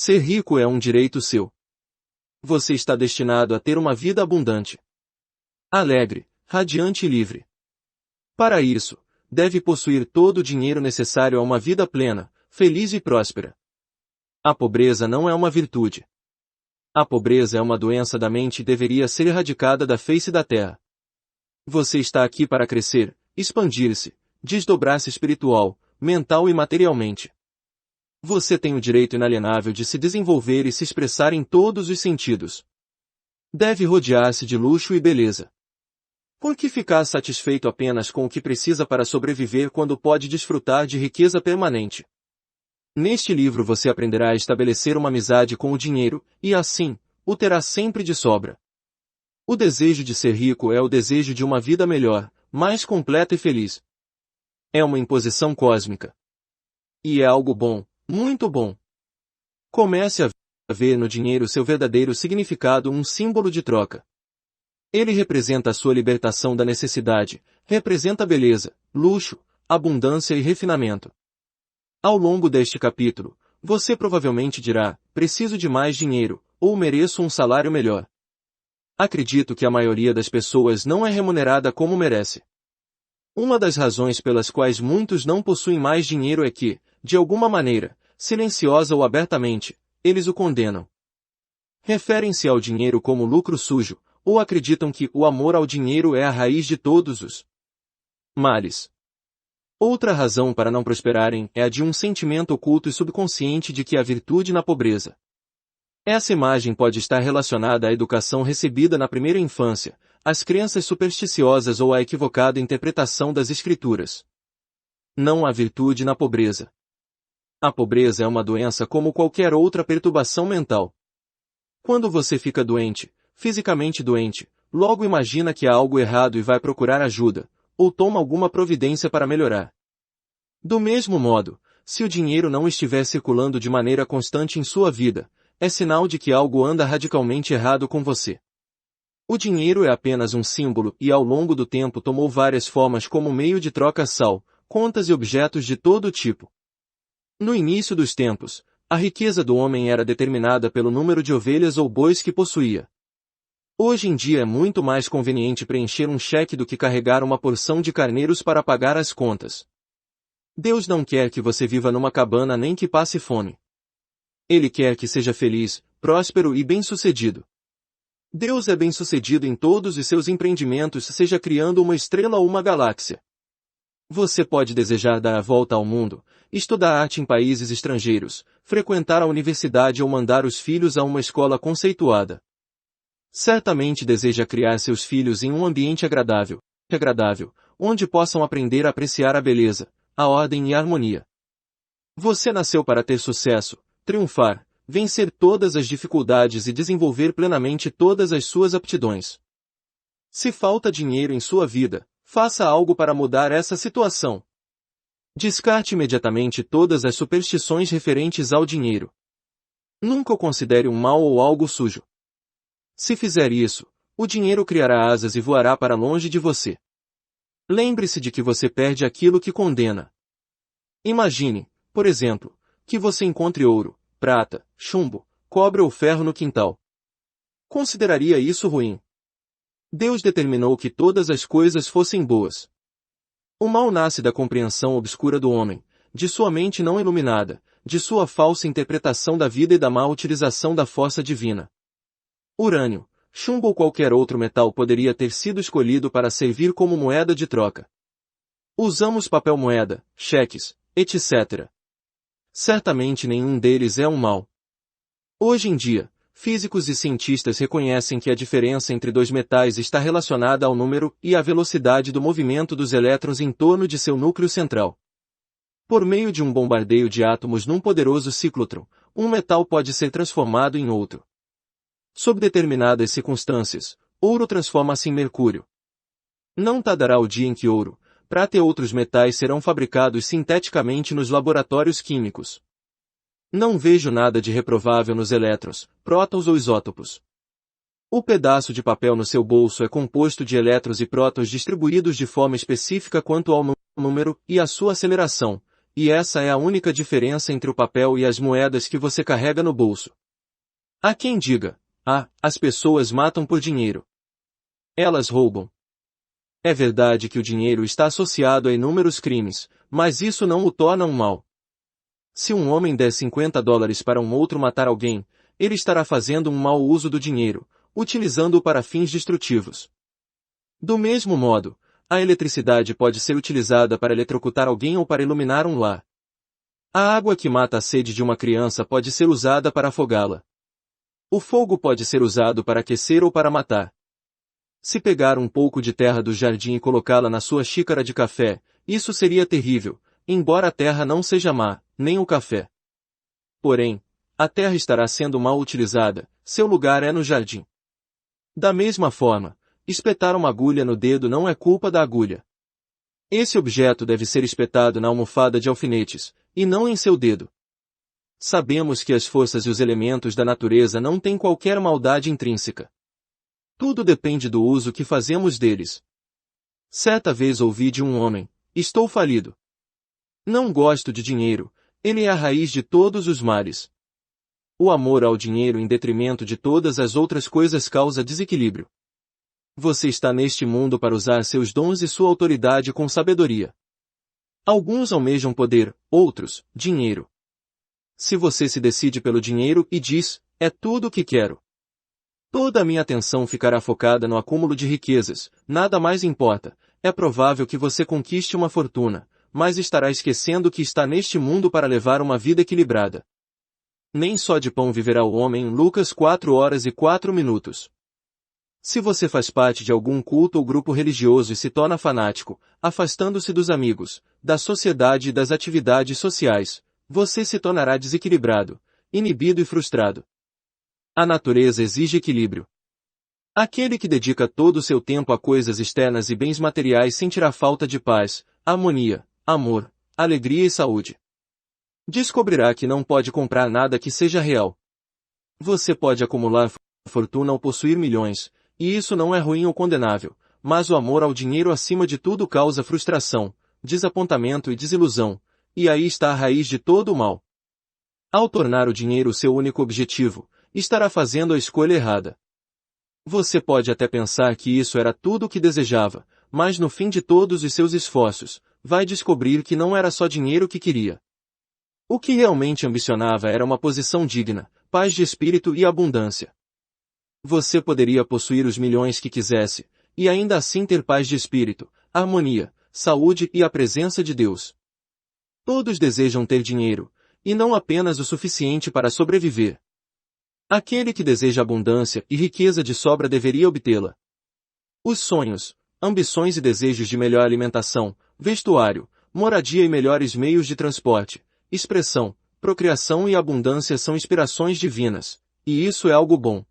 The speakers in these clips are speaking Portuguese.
Ser rico é um direito seu. Você está destinado a ter uma vida abundante, alegre, radiante e livre. Para isso, deve possuir todo o dinheiro necessário a uma vida plena, feliz e próspera. A pobreza não é uma virtude. A pobreza é uma doença da mente e deveria ser erradicada da face da terra. Você está aqui para crescer, expandir-se, desdobrar-se espiritual, mental e materialmente. Você tem o direito inalienável de se desenvolver e se expressar em todos os sentidos. Deve rodear-se de luxo e beleza. Por que ficar satisfeito apenas com o que precisa para sobreviver quando pode desfrutar de riqueza permanente? Neste livro você aprenderá a estabelecer uma amizade com o dinheiro, e assim, o terá sempre de sobra. O desejo de ser rico é o desejo de uma vida melhor, mais completa e feliz. É uma imposição cósmica. E é algo bom, muito bom. Comece a ver no dinheiro seu verdadeiro significado, um símbolo de troca. Ele representa a sua libertação da necessidade, representa beleza, luxo, abundância e refinamento. Ao longo deste capítulo, você provavelmente dirá, preciso de mais dinheiro, ou mereço um salário melhor. Acredito que a maioria das pessoas não é remunerada como merece. Uma das razões pelas quais muitos não possuem mais dinheiro é que, de alguma maneira, silenciosa ou abertamente, eles o condenam. Referem-se ao dinheiro como lucro sujo, ou acreditam que o amor ao dinheiro é a raiz de todos os males. Outra razão para não prosperarem é a de um sentimento oculto e subconsciente de que há virtude na pobreza. Essa imagem pode estar relacionada à educação recebida na primeira infância, às crenças supersticiosas ou à equivocada interpretação das escrituras. Não há virtude na pobreza. A pobreza é uma doença como qualquer outra perturbação mental. Quando você fica doente, fisicamente doente, logo imagina que há algo errado e vai procurar ajuda, ou toma alguma providência para melhorar. Do mesmo modo, se o dinheiro não estiver circulando de maneira constante em sua vida, é sinal de que algo anda radicalmente errado com você. O dinheiro é apenas um símbolo e ao longo do tempo tomou várias formas como meio de troca sal, contas e objetos de todo tipo. No início dos tempos, a riqueza do homem era determinada pelo número de ovelhas ou bois que possuía. Hoje em dia é muito mais conveniente preencher um cheque do que carregar uma porção de carneiros para pagar as contas. Deus não quer que você viva numa cabana nem que passe fome. Ele quer que seja feliz, próspero e bem-sucedido. Deus é bem-sucedido em todos os seus empreendimentos, seja criando uma estrela ou uma galáxia. Você pode desejar dar a volta ao mundo, estudar arte em países estrangeiros, frequentar a universidade ou mandar os filhos a uma escola conceituada. Certamente deseja criar seus filhos em um ambiente agradável, onde possam aprender a apreciar a beleza, a ordem e a harmonia. Você nasceu para ter sucesso, triunfar, vencer todas as dificuldades e desenvolver plenamente todas as suas aptidões. Se falta dinheiro em sua vida, faça algo para mudar essa situação. Descarte imediatamente todas as superstições referentes ao dinheiro. Nunca o considere um mal ou algo sujo. Se fizer isso, o dinheiro criará asas e voará para longe de você. Lembre-se de que você perde aquilo que condena. Imagine, por exemplo, que você encontre ouro, prata, chumbo, cobre ou ferro no quintal. Consideraria isso ruim? Deus determinou que todas as coisas fossem boas. O mal nasce da compreensão obscura do homem, de sua mente não iluminada, de sua falsa interpretação da vida e da má utilização da força divina. Urânio, chumbo ou qualquer outro metal poderia ter sido escolhido para servir como moeda de troca. Usamos papel moeda, cheques, etc. Certamente nenhum deles é um mal. Hoje em dia, físicos e cientistas reconhecem que a diferença entre dois metais está relacionada ao número e à velocidade do movimento dos elétrons em torno de seu núcleo central. Por meio de um bombardeio de átomos num poderoso ciclotron, um metal pode ser transformado em outro. Sob determinadas circunstâncias, ouro transforma-se em mercúrio. Não tardará o dia em que ouro, prata e outros metais serão fabricados sinteticamente nos laboratórios químicos. Não vejo nada de reprovável nos elétrons, prótons ou isótopos. O pedaço de papel no seu bolso é composto de elétrons e prótons distribuídos de forma específica quanto ao número e à sua aceleração, e essa é a única diferença entre o papel e as moedas que você carrega no bolso. Há quem diga, as pessoas matam por dinheiro. Elas roubam. É verdade que o dinheiro está associado a inúmeros crimes, mas isso não o torna um mal. Se um homem der $50 para um outro matar alguém, ele estará fazendo um mau uso do dinheiro, utilizando-o para fins destrutivos. Do mesmo modo, a eletricidade pode ser utilizada para eletrocutar alguém ou para iluminar um lar. A água que mata a sede de uma criança pode ser usada para afogá-la. O fogo pode ser usado para aquecer ou para matar. Se pegar um pouco de terra do jardim e colocá-la na sua xícara de café, isso seria terrível, embora a terra não seja má, nem o café. Porém, a terra estará sendo mal utilizada, seu lugar é no jardim. Da mesma forma, espetar uma agulha no dedo não é culpa da agulha. Esse objeto deve ser espetado na almofada de alfinetes, e não em seu dedo. Sabemos que as forças e os elementos da natureza não têm qualquer maldade intrínseca. Tudo depende do uso que fazemos deles. Certa vez ouvi de um homem, estou falido. Não gosto de dinheiro, ele é a raiz de todos os males. O amor ao dinheiro em detrimento de todas as outras coisas causa desequilíbrio. Você está neste mundo para usar seus dons e sua autoridade com sabedoria. Alguns almejam poder, outros, dinheiro. Se você se decide pelo dinheiro e diz, é tudo o que quero. Toda a minha atenção ficará focada no acúmulo de riquezas, nada mais importa, é provável que você conquiste uma fortuna, mas estará esquecendo que está neste mundo para levar uma vida equilibrada. Nem só de pão viverá o homem em Lucas 4:04. Se você faz parte de algum culto ou grupo religioso e se torna fanático, afastando-se dos amigos, da sociedade e das atividades sociais, você se tornará desequilibrado, inibido e frustrado. A natureza exige equilíbrio. Aquele que dedica todo o seu tempo a coisas externas e bens materiais sentirá falta de paz, harmonia, amor, alegria e saúde. Descobrirá que não pode comprar nada que seja real. Você pode acumular fortuna ou possuir milhões, e isso não é ruim ou condenável, mas o amor ao dinheiro acima de tudo causa frustração, desapontamento e desilusão, e aí está a raiz de todo o mal. Ao tornar o dinheiro seu único objetivo, estará fazendo a escolha errada. Você pode até pensar que isso era tudo o que desejava, mas no fim de todos os seus esforços, vai descobrir que não era só dinheiro que queria. O que realmente ambicionava era uma posição digna, paz de espírito e abundância. Você poderia possuir os milhões que quisesse, e ainda assim ter paz de espírito, harmonia, saúde e a presença de Deus. Todos desejam ter dinheiro, e não apenas o suficiente para sobreviver. Aquele que deseja abundância e riqueza de sobra deveria obtê-la. Os sonhos, ambições e desejos de melhor alimentação, vestuário, moradia e melhores meios de transporte, expressão, procriação e abundância são inspirações divinas, e isso é algo bom.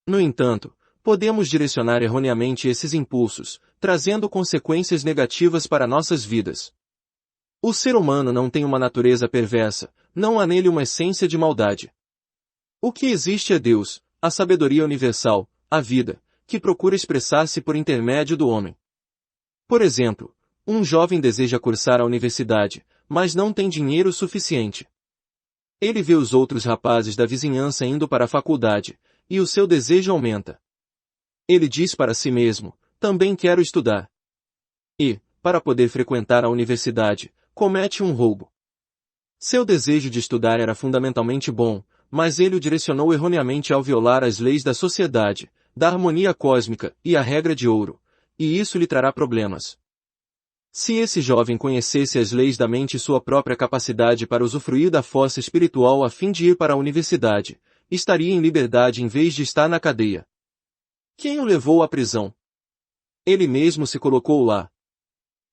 No entanto, podemos direcionar erroneamente esses impulsos, trazendo consequências negativas para nossas vidas. O ser humano não tem uma natureza perversa, não há nele uma essência de maldade. O que existe é Deus, a sabedoria universal, a vida, que procura expressar-se por intermédio do homem. Por exemplo, um jovem deseja cursar a universidade, mas não tem dinheiro suficiente. Ele vê os outros rapazes da vizinhança indo para a faculdade, e o seu desejo aumenta. Ele diz para si mesmo, também quero estudar. E, para poder frequentar a universidade, comete um roubo. Seu desejo de estudar era fundamentalmente bom, mas ele o direcionou erroneamente ao violar as leis da sociedade, da harmonia cósmica e a regra de ouro, e isso lhe trará problemas. Se esse jovem conhecesse as leis da mente e sua própria capacidade para usufruir da força espiritual a fim de ir para a universidade, estaria em liberdade em vez de estar na cadeia. Quem o levou à prisão? Ele mesmo se colocou lá.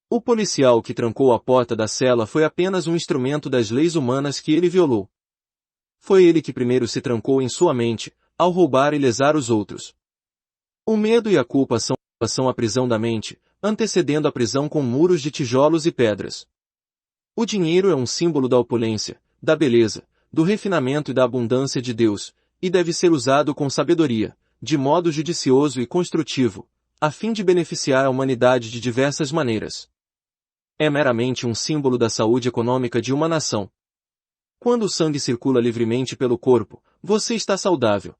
O policial que trancou a porta da cela foi apenas um instrumento das leis humanas que ele violou. Foi ele que primeiro se trancou em sua mente, ao roubar e lesar os outros. O medo e a culpa são a prisão da mente, antecedendo a prisão com muros de tijolos e pedras. O dinheiro é um símbolo da opulência, da beleza, do refinamento e da abundância de Deus, e deve ser usado com sabedoria, de modo judicioso e construtivo, a fim de beneficiar a humanidade de diversas maneiras. É meramente um símbolo da saúde econômica de uma nação. Quando o sangue circula livremente pelo corpo, você está saudável.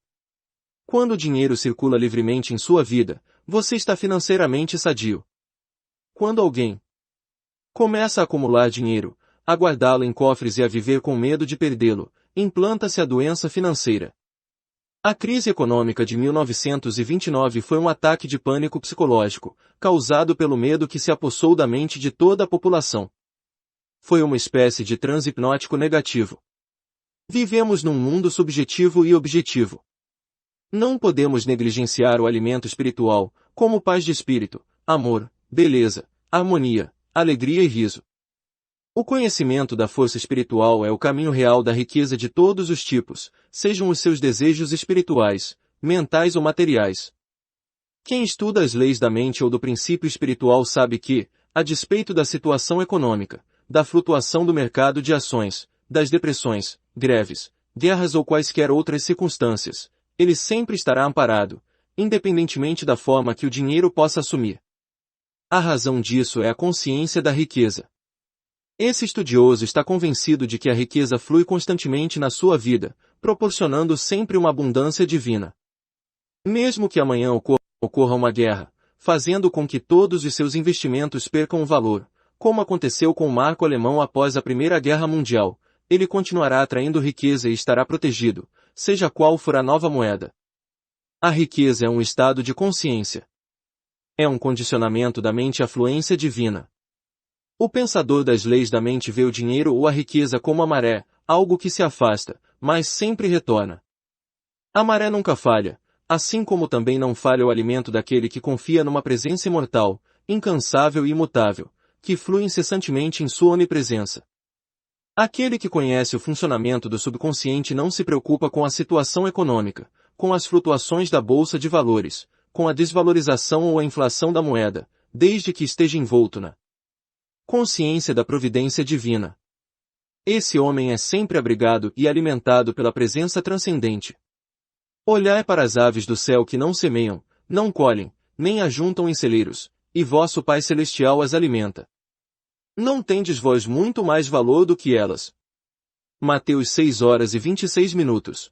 Quando o dinheiro circula livremente em sua vida, você está financeiramente sadio. Quando alguém começa a acumular dinheiro, a guardá-lo em cofres e a viver com medo de perdê-lo, implanta-se a doença financeira. A crise econômica de 1929 foi um ataque de pânico psicológico, causado pelo medo que se apossou da mente de toda a população. Foi uma espécie de transe hipnótico negativo. Vivemos num mundo subjetivo e objetivo. Não podemos negligenciar o alimento espiritual, como paz de espírito, amor, beleza, harmonia, alegria e riso. O conhecimento da força espiritual é o caminho real da riqueza de todos os tipos, sejam os seus desejos espirituais, mentais ou materiais. Quem estuda as leis da mente ou do princípio espiritual sabe que, a despeito da situação econômica, da flutuação do mercado de ações, das depressões, greves, guerras ou quaisquer outras circunstâncias, ele sempre estará amparado, independentemente da forma que o dinheiro possa assumir. A razão disso é a consciência da riqueza. Esse estudioso está convencido de que a riqueza flui constantemente na sua vida, proporcionando sempre uma abundância divina. Mesmo que amanhã ocorra uma guerra, fazendo com que todos os seus investimentos percam o valor, como aconteceu com o marco alemão após a Primeira Guerra Mundial, ele continuará atraindo riqueza e estará protegido, seja qual for a nova moeda. A riqueza é um estado de consciência. É um condicionamento da mente à fluência divina. O pensador das leis da mente vê o dinheiro ou a riqueza como a maré, algo que se afasta, mas sempre retorna. A maré nunca falha, assim como também não falha o alimento daquele que confia numa presença imortal, incansável e imutável, que flui incessantemente em sua onipresença. Aquele que conhece o funcionamento do subconsciente não se preocupa com a situação econômica, com as flutuações da bolsa de valores, com a desvalorização ou a inflação da moeda, desde que esteja envolto na consciência da providência divina. Esse homem é sempre abrigado e alimentado pela presença transcendente. Olhai para as aves do céu que não semeiam, não colhem, nem ajuntam em celeiros, e vosso Pai Celestial as alimenta. Não tendes vós muito mais valor do que elas? Mateus 6h26.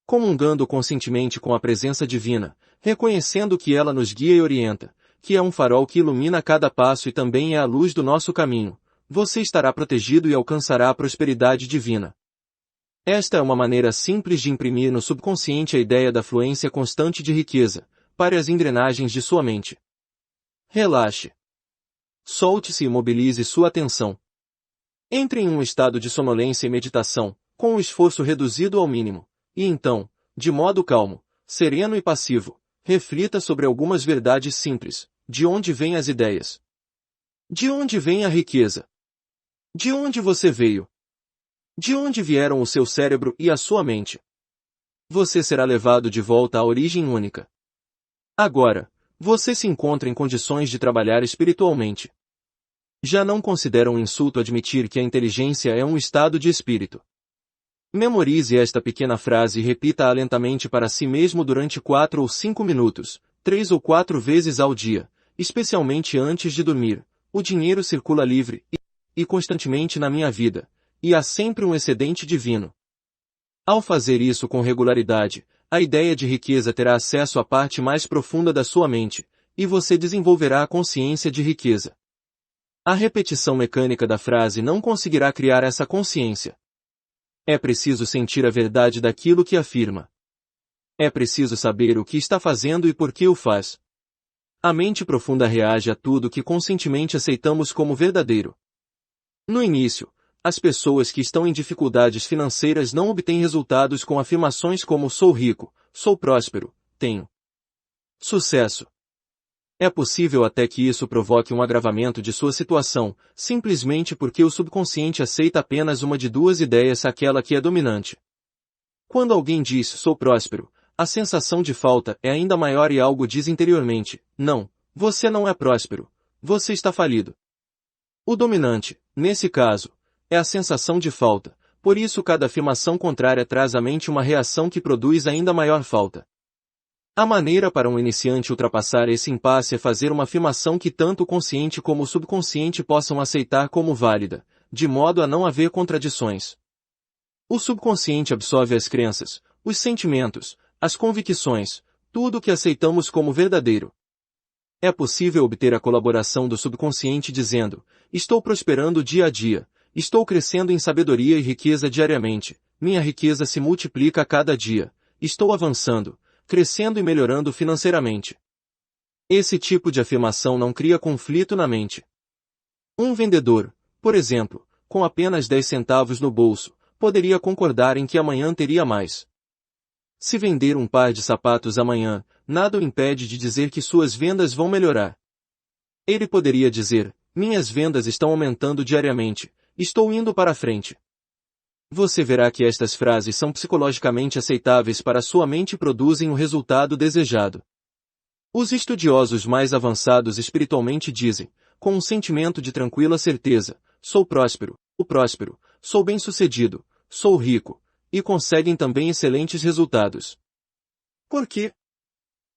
Comungando conscientemente com a presença divina, reconhecendo que ela nos guia e orienta, que é um farol que ilumina cada passo e também é a luz do nosso caminho, você estará protegido e alcançará a prosperidade divina. Esta é uma maneira simples de imprimir no subconsciente a ideia da fluência constante de riqueza, para as engrenagens de sua mente. Relaxe. Solte-se e mobilize sua atenção. Entre em um estado de sonolência e meditação, com o esforço reduzido ao mínimo, e então, de modo calmo, sereno e passivo, reflita sobre algumas verdades simples. De onde vêm as ideias? De onde vem a riqueza? De onde você veio? De onde vieram o seu cérebro e a sua mente? Você será levado de volta à origem única. Agora, você se encontra em condições de trabalhar espiritualmente. Já não considera um insulto admitir que a inteligência é um estado de espírito. Memorize esta pequena frase e repita-a lentamente para si mesmo durante 4 ou 5 minutos, 3 ou 4 vezes ao dia, especialmente antes de dormir. O dinheiro circula livre e constantemente na minha vida, e há sempre um excedente divino. Ao fazer isso com regularidade, a ideia de riqueza terá acesso à parte mais profunda da sua mente, e você desenvolverá a consciência de riqueza. A repetição mecânica da frase não conseguirá criar essa consciência. É preciso sentir a verdade daquilo que afirma. É preciso saber o que está fazendo e por que o faz. A mente profunda reage a tudo que conscientemente aceitamos como verdadeiro. No início, as pessoas que estão em dificuldades financeiras não obtêm resultados com afirmações como sou rico, sou próspero, tenho sucesso. É possível até que isso provoque um agravamento de sua situação, simplesmente porque o subconsciente aceita apenas uma de duas ideias, aquela que é dominante. Quando alguém diz sou próspero, a sensação de falta é ainda maior e algo diz interiormente, não, você não é próspero, você está falido. O dominante, nesse caso, é a sensação de falta, por isso cada afirmação contrária traz à mente uma reação que produz ainda maior falta. A maneira para um iniciante ultrapassar esse impasse é fazer uma afirmação que tanto o consciente como o subconsciente possam aceitar como válida, de modo a não haver contradições. O subconsciente absorve as crenças, os sentimentos, as convicções, tudo o que aceitamos como verdadeiro. É possível obter a colaboração do subconsciente dizendo: estou prosperando dia a dia, estou crescendo em sabedoria e riqueza diariamente, minha riqueza se multiplica a cada dia, estou avançando, crescendo e melhorando financeiramente. Esse tipo de afirmação não cria conflito na mente. Um vendedor, por exemplo, com apenas 10 centavos no bolso, poderia concordar em que amanhã teria mais. Se vender um par de sapatos amanhã, nada o impede de dizer que suas vendas vão melhorar. Ele poderia dizer: minhas vendas estão aumentando diariamente, estou indo para a frente. Você verá que estas frases são psicologicamente aceitáveis para sua mente e produzem o resultado desejado. Os estudiosos mais avançados espiritualmente dizem, com um sentimento de tranquila certeza: sou próspero, sou bem-sucedido, sou rico, e conseguem também excelentes resultados. Por quê?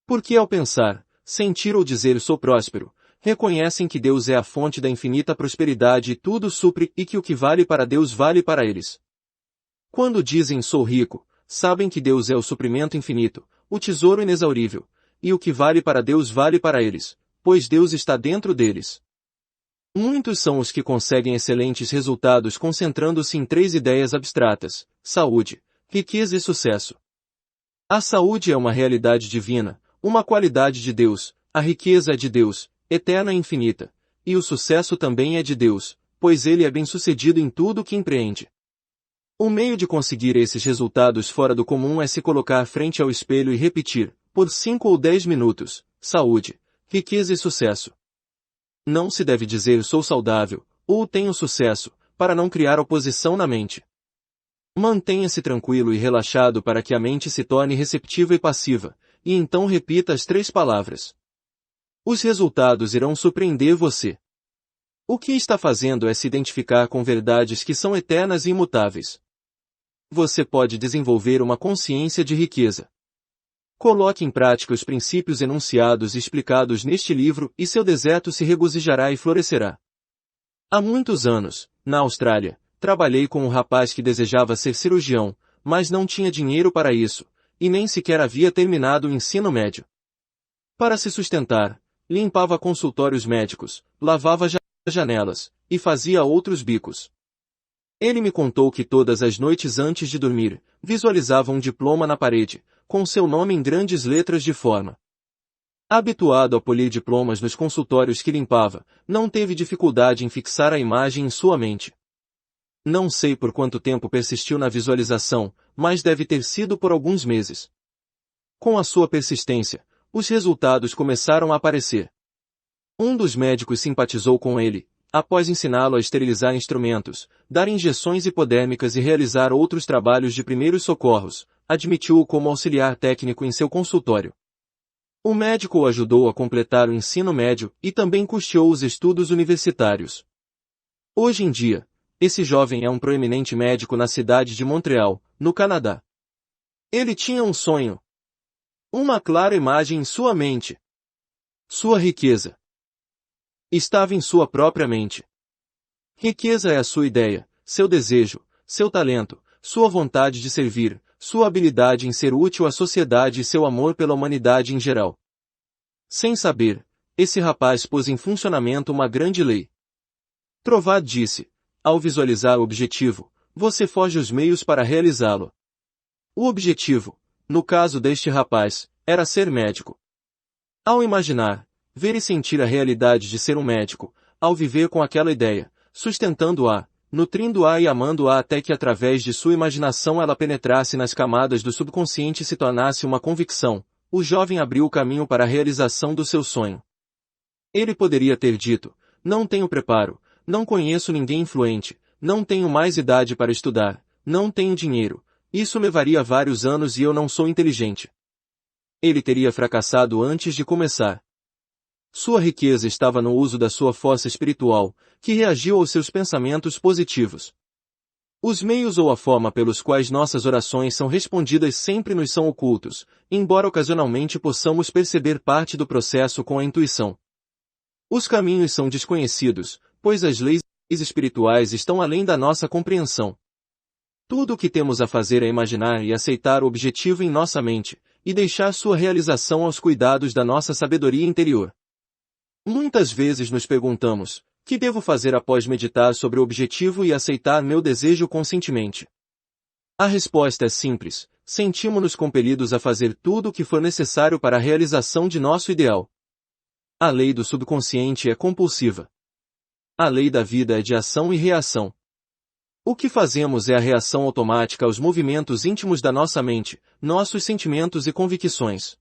Porque ao pensar, sentir ou dizer sou próspero, reconhecem que Deus é a fonte da infinita prosperidade e tudo supre e que o que vale para Deus vale para eles. Quando dizem sou rico, sabem que Deus é o suprimento infinito, o tesouro inexaurível, e o que vale para Deus vale para eles, pois Deus está dentro deles. Muitos são os que conseguem excelentes resultados concentrando-se em 3 ideias abstratas: saúde, riqueza e sucesso. A saúde é uma realidade divina, uma qualidade de Deus, a riqueza é de Deus, eterna e infinita, e o sucesso também é de Deus, pois ele é bem-sucedido em tudo o que empreende. O meio de conseguir esses resultados fora do comum é se colocar frente ao espelho e repetir, por 5 ou 10 minutos, saúde, riqueza e sucesso. Não se deve dizer sou saudável, ou tenho sucesso, para não criar oposição na mente. Mantenha-se tranquilo e relaxado para que a mente se torne receptiva e passiva, e então repita as 3 palavras. Os resultados irão surpreender você. O que está fazendo é se identificar com verdades que são eternas e imutáveis. Você pode desenvolver uma consciência de riqueza. Coloque em prática os princípios enunciados e explicados neste livro e seu deserto se regozijará e florescerá. Há muitos anos, na Austrália, trabalhei com um rapaz que desejava ser cirurgião, mas não tinha dinheiro para isso, e nem sequer havia terminado o ensino médio. Para se sustentar, limpava consultórios médicos, lavava janelas, e fazia outros bicos. Ele me contou que todas as noites antes de dormir, visualizava um diploma na parede, com seu nome em grandes letras de forma. Habituado a polir diplomas nos consultórios que limpava, não teve dificuldade em fixar a imagem em sua mente. Não sei por quanto tempo persistiu na visualização, mas deve ter sido por alguns meses. Com a sua persistência, os resultados começaram a aparecer. Um dos médicos simpatizou com ele, após ensiná-lo a esterilizar instrumentos, dar injeções hipodérmicas e realizar outros trabalhos de primeiros socorros, admitiu-o como auxiliar técnico em seu consultório. O médico o ajudou a completar o ensino médio e também custeou os estudos universitários. Hoje em dia, esse jovem é um proeminente médico na cidade de Montreal, no Canadá. Ele tinha um sonho. Uma clara imagem em sua mente. Sua riqueza estava em sua própria mente. Riqueza é a sua ideia, seu desejo, seu talento, sua vontade de servir, sua habilidade em ser útil à sociedade e seu amor pela humanidade em geral. Sem saber, esse rapaz pôs em funcionamento uma grande lei. Trovad disse: ao visualizar o objetivo, você foge os meios para realizá-lo. O objetivo, no caso deste rapaz, era ser médico. Ao imaginar, ver e sentir a realidade de ser um médico, ao viver com aquela ideia, sustentando-a, nutrindo-a e amando-a até que através de sua imaginação ela penetrasse nas camadas do subconsciente e se tornasse uma convicção, o jovem abriu o caminho para a realização do seu sonho. Ele poderia ter dito: não tenho preparo, não conheço ninguém influente, não tenho mais idade para estudar, não tenho dinheiro, isso levaria vários anos e eu não sou inteligente. Ele teria fracassado antes de começar. Sua riqueza estava no uso da sua força espiritual, que reagiu aos seus pensamentos positivos. Os meios ou a forma pelos quais nossas orações são respondidas sempre nos são ocultos, embora ocasionalmente possamos perceber parte do processo com a intuição. Os caminhos são desconhecidos, pois as leis espirituais estão além da nossa compreensão. Tudo o que temos a fazer é imaginar e aceitar o objetivo em nossa mente, e deixar sua realização aos cuidados da nossa sabedoria interior. Muitas vezes nos perguntamos: que devo fazer após meditar sobre o objetivo e aceitar meu desejo conscientemente? A resposta é simples: sentimos-nos compelidos a fazer tudo o que for necessário para a realização de nosso ideal. A lei do subconsciente é compulsiva. A lei da vida é de ação e reação. O que fazemos é a reação automática aos movimentos íntimos da nossa mente, nossos sentimentos e convicções.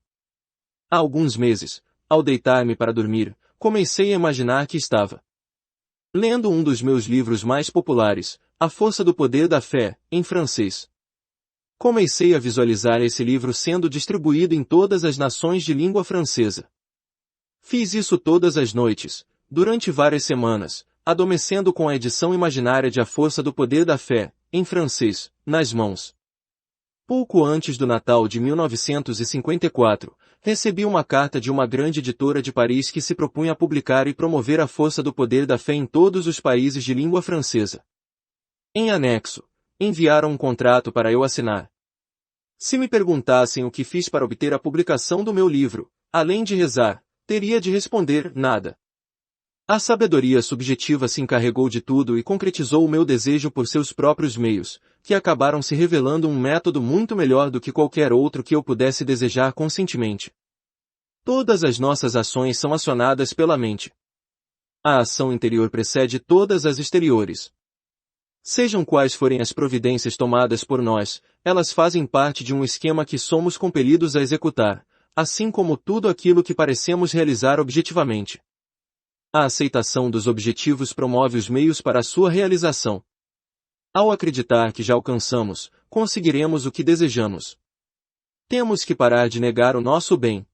Há alguns meses, ao deitar-me para dormir, comecei a imaginar que estava lendo um dos meus livros mais populares, A Força do Poder da Fé, em francês. Comecei a visualizar esse livro sendo distribuído em todas as nações de língua francesa. Fiz isso todas as noites, durante várias semanas, adormecendo com a edição imaginária de A Força do Poder da Fé, em francês, nas mãos. Pouco antes do Natal de 1954, recebi uma carta de uma grande editora de Paris que se propunha a publicar e promover A Força do Poder da Fé em todos os países de língua francesa. Em anexo, enviaram um contrato para eu assinar. Se me perguntassem o que fiz para obter a publicação do meu livro, além de rezar, teria de responder: nada. A sabedoria subjetiva se encarregou de tudo e concretizou o meu desejo por seus próprios meios, que acabaram se revelando um método muito melhor do que qualquer outro que eu pudesse desejar conscientemente. Todas as nossas ações são acionadas pela mente. A ação interior precede todas as exteriores. Sejam quais forem as providências tomadas por nós, elas fazem parte de um esquema que somos compelidos a executar, assim como tudo aquilo que parecemos realizar objetivamente. A aceitação dos objetivos promove os meios para a sua realização. Ao acreditar que já alcançamos, conseguiremos o que desejamos. Temos que parar de negar o nosso bem.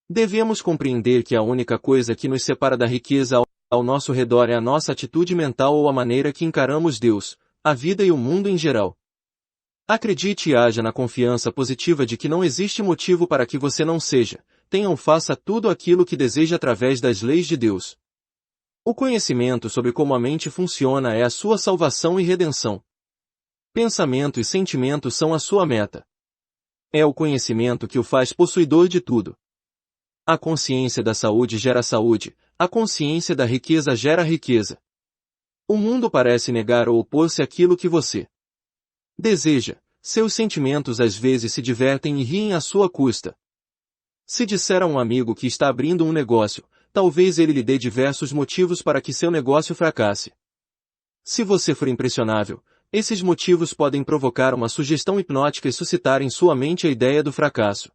Devemos compreender que a única coisa que nos separa da riqueza ao nosso redor é a nossa atitude mental ou a maneira que encaramos Deus, a vida e o mundo em geral. Acredite e haja na confiança positiva de que não existe motivo para que você não seja, tenha ou faça tudo aquilo que deseja através das leis de Deus. O conhecimento sobre como a mente funciona é a sua salvação e redenção. Pensamento e sentimento são a sua meta. É o conhecimento que o faz possuidor de tudo. A consciência da saúde gera saúde, a consciência da riqueza gera riqueza. O mundo parece negar ou opor-se àquilo que você deseja, seus sentimentos às vezes se divertem e riem à sua custa. Se disser a um amigo que está abrindo um negócio, talvez ele lhe dê diversos motivos para que seu negócio fracasse. Se você for impressionável, esses motivos podem provocar uma sugestão hipnótica e suscitar em sua mente a ideia do fracasso.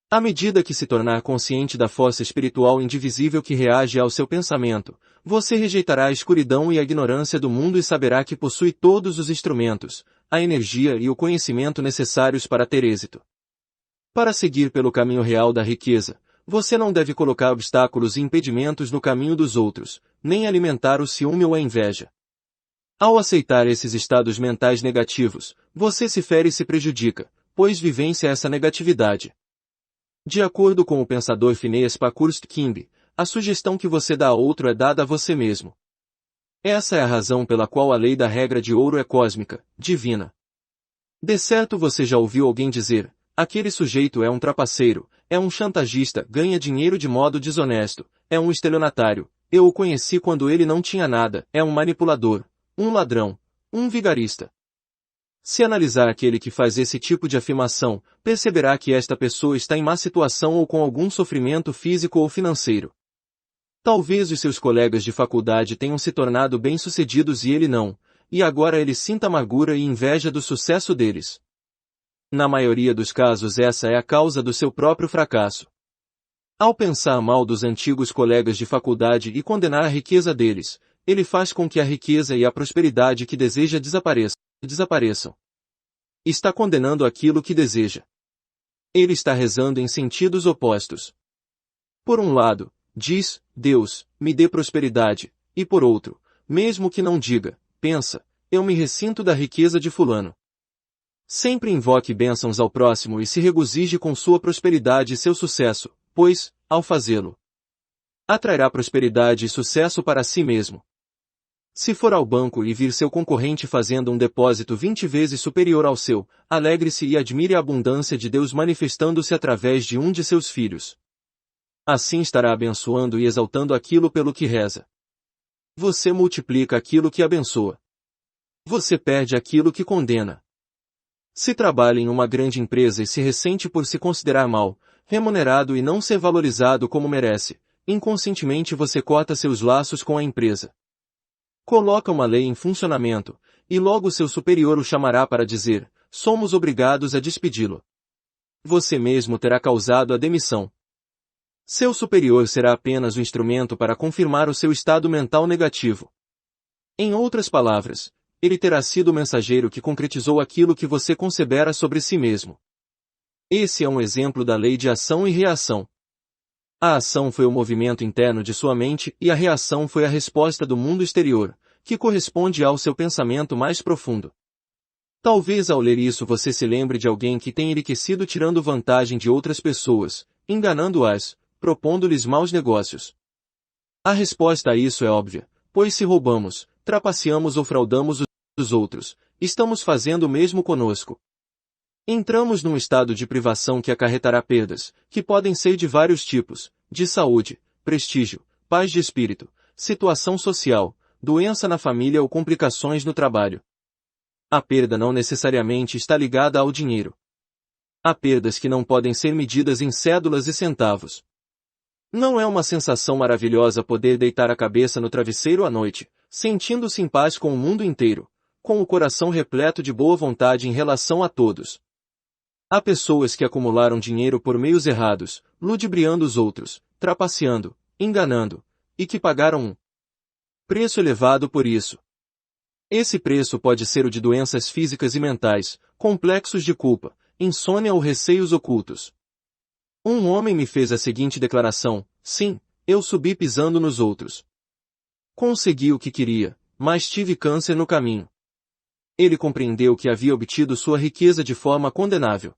À medida que se tornar consciente da força espiritual indivisível que reage ao seu pensamento, você rejeitará a escuridão e a ignorância do mundo e saberá que possui todos os instrumentos, a energia e o conhecimento necessários para ter êxito. Para seguir pelo caminho real da riqueza, você não deve colocar obstáculos e impedimentos no caminho dos outros, nem alimentar o ciúme ou a inveja. Ao aceitar esses estados mentais negativos, você se fere e se prejudica, pois vivencia essa negatividade. De acordo com o pensador Phineas Pakurst-Kimby, a sugestão que você dá a outro é dada a você mesmo. Essa é a razão pela qual a lei da regra de ouro é cósmica, divina. De certo você já ouviu alguém dizer: aquele sujeito é um trapaceiro, é um chantagista, ganha dinheiro de modo desonesto, é um estelionatário, eu o conheci quando ele não tinha nada, é um manipulador, um ladrão, um vigarista. Se analisar aquele que faz esse tipo de afirmação, perceberá que esta pessoa está em má situação ou com algum sofrimento físico ou financeiro. Talvez os seus colegas de faculdade tenham se tornado bem-sucedidos e ele não, e agora ele sinta amargura e inveja do sucesso deles. Na maioria dos casos essa é a causa do seu próprio fracasso. Ao pensar mal dos antigos colegas de faculdade e condenar a riqueza deles, ele faz com que a riqueza e a prosperidade que deseja desapareçam. Está condenando aquilo que deseja. Ele está rezando em sentidos opostos. Por um lado, diz: Deus, me dê prosperidade, e por outro, mesmo que não diga, pensa: eu me ressinto da riqueza de fulano. Sempre invoque bênçãos ao próximo e se regozije com sua prosperidade e seu sucesso, pois, ao fazê-lo, atrairá prosperidade e sucesso para si mesmo. Se for ao banco e vir seu concorrente fazendo um depósito 20 vezes superior ao seu, alegre-se e admire a abundância de Deus manifestando-se através de um de seus filhos. Assim estará abençoando e exaltando aquilo pelo que reza. Você multiplica aquilo que abençoa. Você perde aquilo que condena. Se trabalha em uma grande empresa e se ressente por se considerar mal remunerado e não ser valorizado como merece, inconscientemente você corta seus laços com a empresa. Coloca uma lei em funcionamento, e logo seu superior o chamará para dizer, somos obrigados a despedi-lo. Você mesmo terá causado a demissão. Seu superior será apenas o instrumento para confirmar o seu estado mental negativo. Em outras palavras, ele terá sido o mensageiro que concretizou aquilo que você concebera sobre si mesmo. Esse é um exemplo da lei de ação e reação. A ação foi o movimento interno de sua mente e a reação foi a resposta do mundo exterior, que corresponde ao seu pensamento mais profundo. Talvez ao ler isso você se lembre de alguém que tem enriquecido tirando vantagem de outras pessoas, enganando-as, propondo-lhes maus negócios. A resposta a isso é óbvia, pois se roubamos, trapaceamos ou fraudamos os outros, estamos fazendo o mesmo conosco. Entramos num estado de privação que acarretará perdas, que podem ser de vários tipos, de saúde, prestígio, paz de espírito, situação social, doença na família ou complicações no trabalho. A perda não necessariamente está ligada ao dinheiro. Há perdas que não podem ser medidas em cédulas e centavos. Não é uma sensação maravilhosa poder deitar a cabeça no travesseiro à noite, sentindo-se em paz com o mundo inteiro, com o coração repleto de boa vontade em relação a todos. Há pessoas que acumularam dinheiro por meios errados, ludibriando os outros, trapaceando, enganando, e que pagaram um preço elevado por isso. Esse preço pode ser o de doenças físicas e mentais, complexos de culpa, insônia ou receios ocultos. Um homem me fez a seguinte declaração: sim, eu subi pisando nos outros. Consegui o que queria, mas tive câncer no caminho. Ele compreendeu que havia obtido sua riqueza de forma condenável.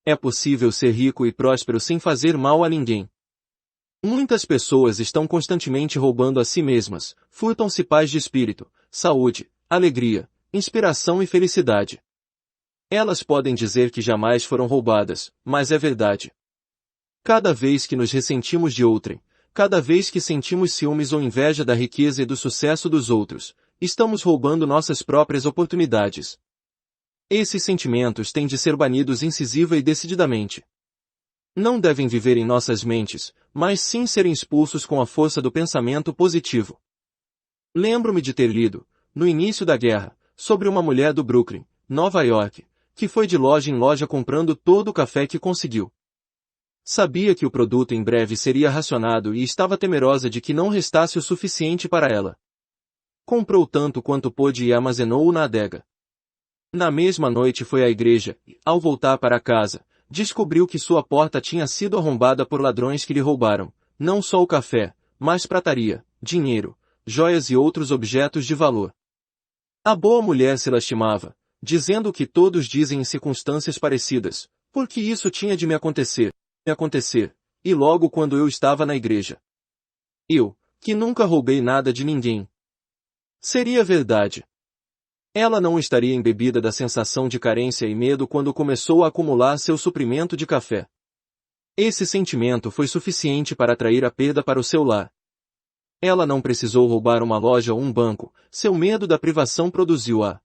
É possível ser rico e próspero sem fazer mal a ninguém. Muitas pessoas estão constantemente roubando a si mesmas, furtam-se paz de espírito, saúde, alegria, inspiração e felicidade. Elas podem dizer que jamais foram roubadas, mas é verdade. Cada vez que nos ressentimos de outrem, cada vez que sentimos ciúmes ou inveja da riqueza e do sucesso dos outros, estamos roubando nossas próprias oportunidades. Esses sentimentos têm de ser banidos incisiva e decididamente. Não devem viver em nossas mentes, mas sim serem expulsos com a força do pensamento positivo. Lembro-me de ter lido, no início da guerra, sobre uma mulher do Brooklyn, Nova York, que foi de loja em loja comprando todo o café que conseguiu. Sabia que o produto em breve seria racionado e estava temerosa de que não restasse o suficiente para ela. Comprou tanto quanto pôde e armazenou-o na adega. Na mesma noite foi à igreja e, ao voltar para casa, descobriu que sua porta tinha sido arrombada por ladrões que lhe roubaram, não só o café, mas prataria, dinheiro, joias e outros objetos de valor. A boa mulher se lastimava, dizendo o que todos dizem em circunstâncias parecidas, porque isso tinha de me acontecer, e logo quando eu estava na igreja. Eu, que nunca roubei nada de ninguém. Seria verdade. Ela não estaria embebida da sensação de carência e medo quando começou a acumular seu suprimento de café. Esse sentimento foi suficiente para atrair a perda para o seu lar. Ela não precisou roubar uma loja ou um banco, seu medo da privação produziu-a.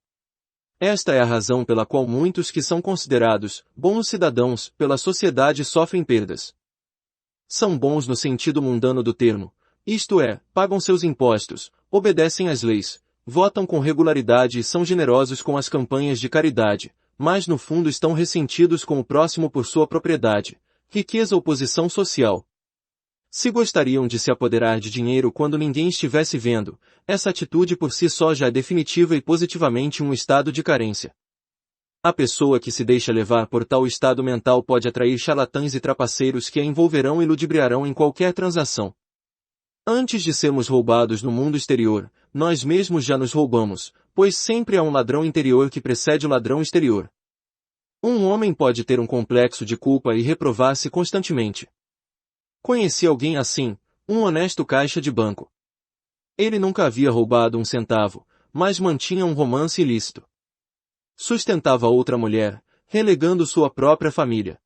Esta é a razão pela qual muitos que são considerados bons cidadãos pela sociedade sofrem perdas. São bons no sentido mundano do termo, isto é, pagam seus impostos, obedecem às leis, votam com regularidade e são generosos com as campanhas de caridade, mas no fundo estão ressentidos com o próximo por sua propriedade, riqueza ou posição social. Se gostariam de se apoderar de dinheiro quando ninguém estivesse vendo, essa atitude por si só já é definitiva e positivamente um estado de carência. A pessoa que se deixa levar por tal estado mental pode atrair charlatães e trapaceiros que a envolverão e ludibriarão em qualquer transação. Antes de sermos roubados no mundo exterior, nós mesmos já nos roubamos, pois sempre há um ladrão interior que precede o ladrão exterior. Um homem pode ter um complexo de culpa e reprovar-se constantemente. Conheci alguém assim, um honesto caixa de banco. Ele nunca havia roubado um centavo, mas mantinha um romance ilícito. Sustentava outra mulher, relegando sua própria família.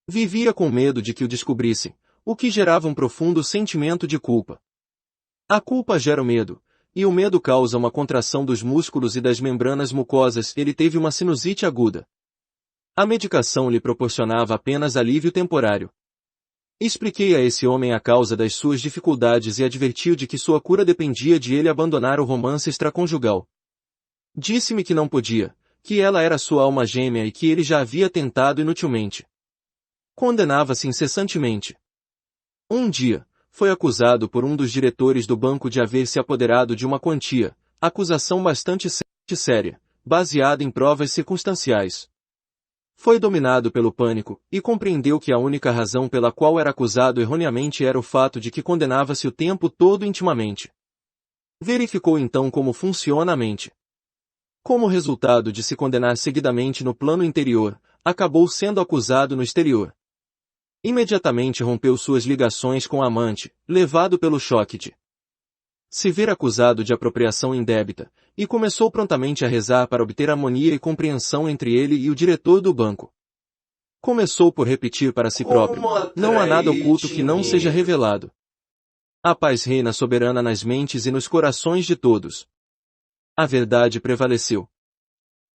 Vivia com medo de que o descobrissem, o que gerava um profundo sentimento de culpa. A culpa gera o medo, e o medo causa uma contração dos músculos e das membranas mucosas. Ele teve uma sinusite aguda. A medicação lhe proporcionava apenas alívio temporário. Expliquei a esse homem a causa das suas dificuldades e advertiu de que sua cura dependia de ele abandonar o romance extraconjugal. Disse-me que não podia, que ela era sua alma gêmea e que ele já havia tentado inutilmente. Condenava-se incessantemente. Um dia, foi acusado por um dos diretores do banco de haver se apoderado de uma quantia, acusação bastante séria, baseada em provas circunstanciais. Foi dominado pelo pânico, e compreendeu que a única razão pela qual era acusado erroneamente era o fato de que condenava-se o tempo todo intimamente. Verificou então como funciona a mente. Como resultado de se condenar seguidamente no plano interior, acabou sendo acusado no exterior. Imediatamente rompeu suas ligações com a amante, levado pelo choque de se ver acusado de apropriação indébita, e começou prontamente a rezar para obter harmonia e compreensão entre ele e o diretor do banco. Começou por repetir para si próprio: não há nada oculto que não seja revelado. A paz reina soberana nas mentes e nos corações de todos. A verdade prevaleceu.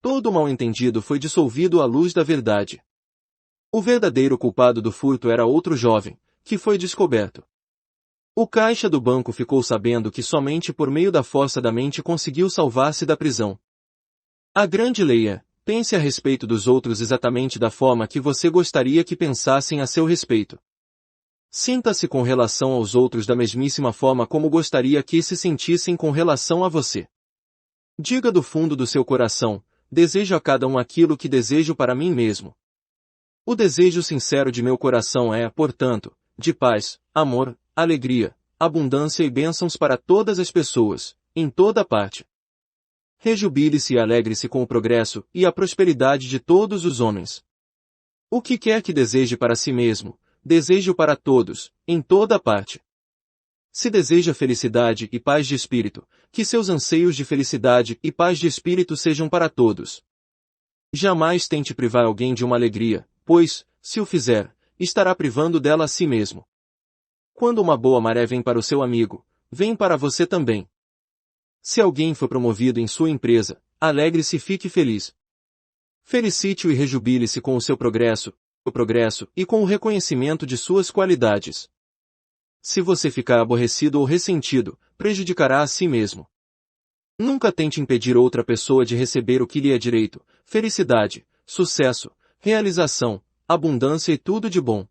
Todo o mal-entendido foi dissolvido à luz da verdade. O verdadeiro culpado do furto era outro jovem, que foi descoberto. O caixa do banco ficou sabendo que somente por meio da força da mente conseguiu salvar-se da prisão. A grande lei é: pense a respeito dos outros exatamente da forma que você gostaria que pensassem a seu respeito. Sinta-se com relação aos outros da mesmíssima forma como gostaria que se sentissem com relação a você. Diga do fundo do seu coração: desejo a cada um aquilo que desejo para mim mesmo. O desejo sincero de meu coração é, portanto, de paz, amor, alegria, abundância e bênçãos para todas as pessoas, em toda parte. Rejubile-se e alegre-se com o progresso e a prosperidade de todos os homens. O que quer que deseje para si mesmo, deseje-o para todos, em toda parte. Se deseja felicidade e paz de espírito, que seus anseios de felicidade e paz de espírito sejam para todos. Jamais tente privar alguém de uma alegria, pois, se o fizer, estará privando dela a si mesmo. Quando uma boa maré vem para o seu amigo, vem para você também. Se alguém for promovido em sua empresa, alegre-se e fique feliz. Felicite-o e rejubile-se com o seu progresso e com o reconhecimento de suas qualidades. Se você ficar aborrecido ou ressentido, prejudicará a si mesmo. Nunca tente impedir outra pessoa de receber o que lhe é direito: felicidade, sucesso, realização, abundância e tudo de bom.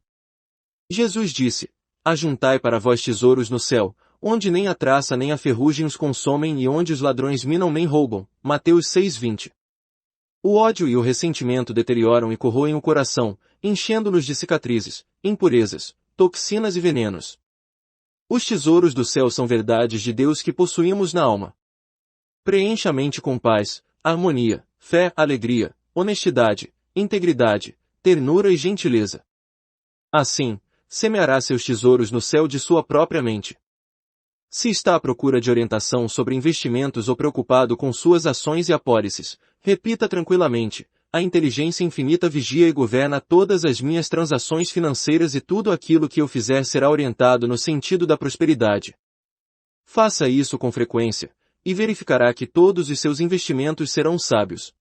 Jesus disse: ajuntai para vós tesouros no céu, onde nem a traça nem a ferrugem os consomem e onde os ladrões minam nem roubam. Mateus 6:20. O ódio e o ressentimento deterioram e corroem o coração, enchendo-nos de cicatrizes, impurezas, toxinas e venenos. Os tesouros do céu são verdades de Deus que possuímos na alma. Preencha a mente com paz, harmonia, fé, alegria, honestidade, integridade, ternura e gentileza. Assim, semeará seus tesouros no céu de sua própria mente. Se está à procura de orientação sobre investimentos ou preocupado com suas ações e apólices, repita tranquilamente: a inteligência infinita vigia e governa todas as minhas transações financeiras e tudo aquilo que eu fizer será orientado no sentido da prosperidade. Faça isso com frequência, e verificará que todos os seus investimentos serão sábios.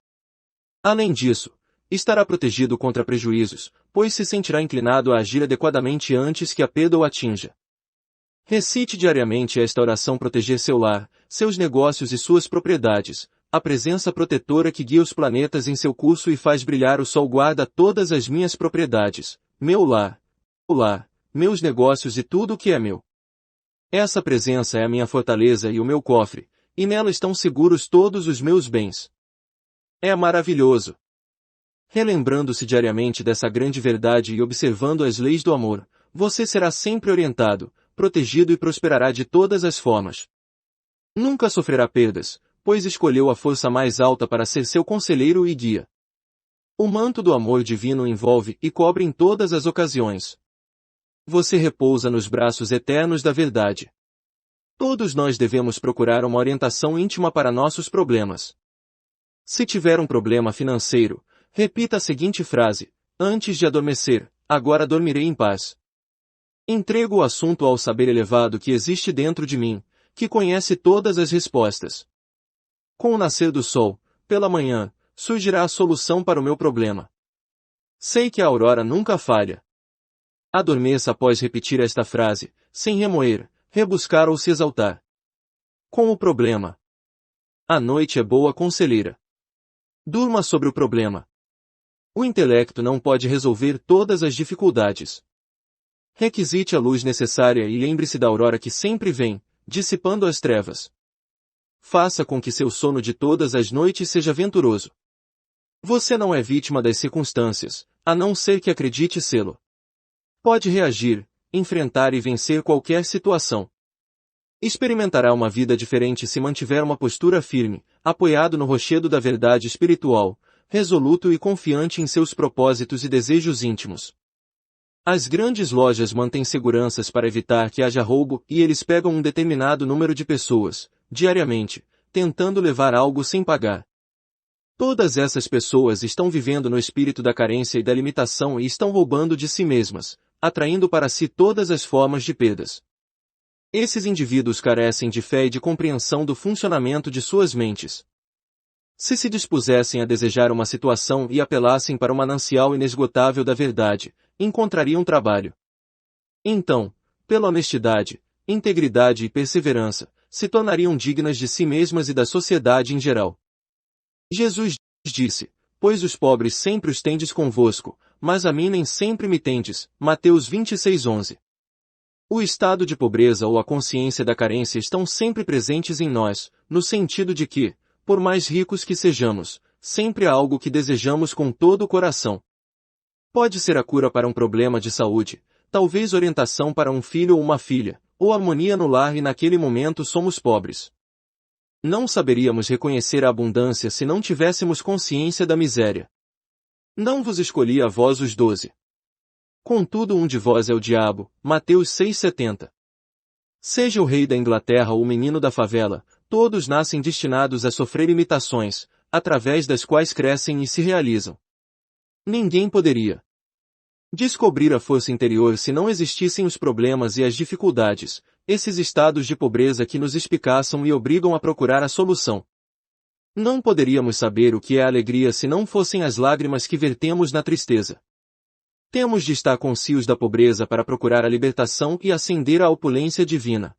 Além disso, estará protegido contra prejuízos, pois se sentirá inclinado a agir adequadamente antes que a perda o atinja. Recite diariamente esta oração: proteger seu lar, seus negócios e suas propriedades. A presença protetora que guia os planetas em seu curso e faz brilhar o sol guarda todas as minhas propriedades, meu lar, meus negócios e tudo o que é meu. Essa presença é a minha fortaleza e o meu cofre, e nela estão seguros todos os meus bens. É maravilhoso. Relembrando-se diariamente dessa grande verdade e observando as leis do amor, você será sempre orientado, protegido e prosperará de todas as formas. Nunca sofrerá perdas, pois escolheu a força mais alta para ser seu conselheiro e guia. O manto do amor divino envolve e cobre em todas as ocasiões. Você repousa nos braços eternos da verdade. Todos nós devemos procurar uma orientação íntima para nossos problemas. Se tiver um problema financeiro, repita a seguinte frase: antes de adormecer, agora dormirei em paz. Entrego o assunto ao saber elevado que existe dentro de mim, que conhece todas as respostas. Com o nascer do sol, pela manhã, surgirá a solução para o meu problema. Sei que a aurora nunca falha. Adormeça após repetir esta frase, sem remoer, rebuscar ou se exaltar. Com o problema. A noite é boa conselheira. Durma sobre o problema. O intelecto não pode resolver todas as dificuldades. Requisite a luz necessária e lembre-se da aurora que sempre vem, dissipando as trevas. Faça com que seu sono de todas as noites seja venturoso. Você não é vítima das circunstâncias, a não ser que acredite sê-lo. Pode reagir, enfrentar e vencer qualquer situação. Experimentará uma vida diferente se mantiver uma postura firme, apoiado no rochedo da verdade espiritual, resoluto e confiante em seus propósitos e desejos íntimos. As grandes lojas mantêm seguranças para evitar que haja roubo e eles pegam um determinado número de pessoas, diariamente, tentando levar algo sem pagar. Todas essas pessoas estão vivendo no espírito da carência e da limitação e estão roubando de si mesmas, atraindo para si todas as formas de perdas. Esses indivíduos carecem de fé e de compreensão do funcionamento de suas mentes. Se dispusessem a desejar uma situação e apelassem para o manancial inesgotável da verdade, encontrariam trabalho. Então, pela honestidade, integridade e perseverança, se tornariam dignas de si mesmas e da sociedade em geral. Jesus disse: pois os pobres sempre os tendes convosco, mas a mim nem sempre me tendes. Mateus 26:11. O estado de pobreza ou a consciência da carência estão sempre presentes em nós, no sentido de que, por mais ricos que sejamos, sempre há algo que desejamos com todo o coração. Pode ser a cura para um problema de saúde, talvez orientação para um filho ou uma filha, ou harmonia no lar e naquele momento somos pobres. Não saberíamos reconhecer a abundância se não tivéssemos consciência da miséria. Não vos escolhi a vós os 12. Contudo um de vós é o diabo. Mateus 6,70. Seja o rei da Inglaterra ou o menino da favela, todos nascem destinados a sofrer imitações, através das quais crescem e se realizam. Ninguém poderia descobrir a força interior se não existissem os problemas e as dificuldades, esses estados de pobreza que nos espicaçam e obrigam a procurar a solução. Não poderíamos saber o que é a alegria se não fossem as lágrimas que vertemos na tristeza. Temos de estar conscientes da pobreza para procurar a libertação e ascender à opulência divina.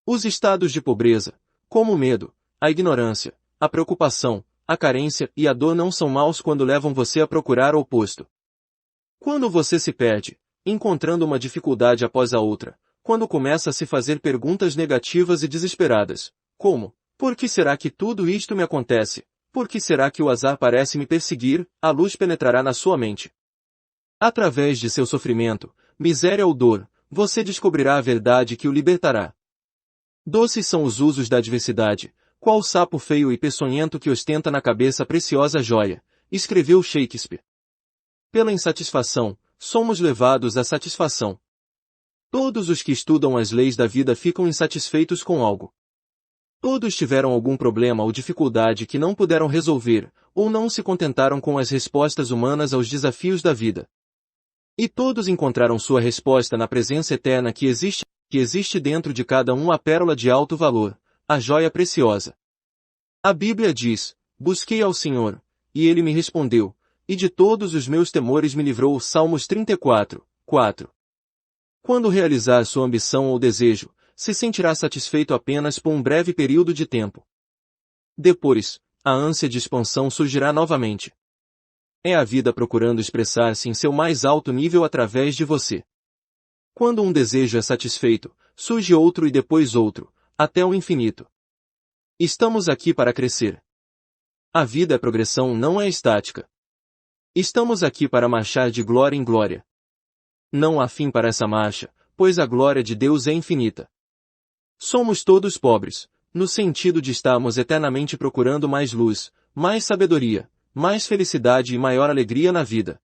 Os estados de pobreza, como o medo, a ignorância, a preocupação, a carência e a dor não são maus quando levam você a procurar o oposto. Quando você se perde, encontrando uma dificuldade após a outra, quando começa a se fazer perguntas negativas e desesperadas, como: por que será que tudo isto me acontece? Por que será que o azar parece me perseguir? A luz penetrará na sua mente. Através de seu sofrimento, miséria ou dor, você descobrirá a verdade que o libertará. Doces são os usos da adversidade, qual o sapo feio e peçonhento que ostenta na cabeça a preciosa joia, escreveu Shakespeare. Pela insatisfação, somos levados à satisfação. Todos os que estudam as leis da vida ficam insatisfeitos com algo. Todos tiveram algum problema ou dificuldade que não puderam resolver, ou não se contentaram com as respostas humanas aos desafios da vida. E todos encontraram sua resposta na presença eterna que existe dentro de cada um, a pérola de alto valor, a joia preciosa. A Bíblia diz: busquei ao Senhor, e Ele me respondeu, e de todos os meus temores me livrou. Salmos 34:4. Quando realizar sua ambição ou desejo, se sentirá satisfeito apenas por um breve período de tempo. Depois, a ânsia de expansão surgirá novamente. É a vida procurando expressar-se em seu mais alto nível através de você. Quando um desejo é satisfeito, surge outro e depois outro, até o infinito. Estamos aqui para crescer. A vida é progressão, não é estática. Estamos aqui para marchar de glória em glória. Não há fim para essa marcha, pois a glória de Deus é infinita. Somos todos pobres, no sentido de estarmos eternamente procurando mais luz, mais sabedoria, mais felicidade e maior alegria na vida.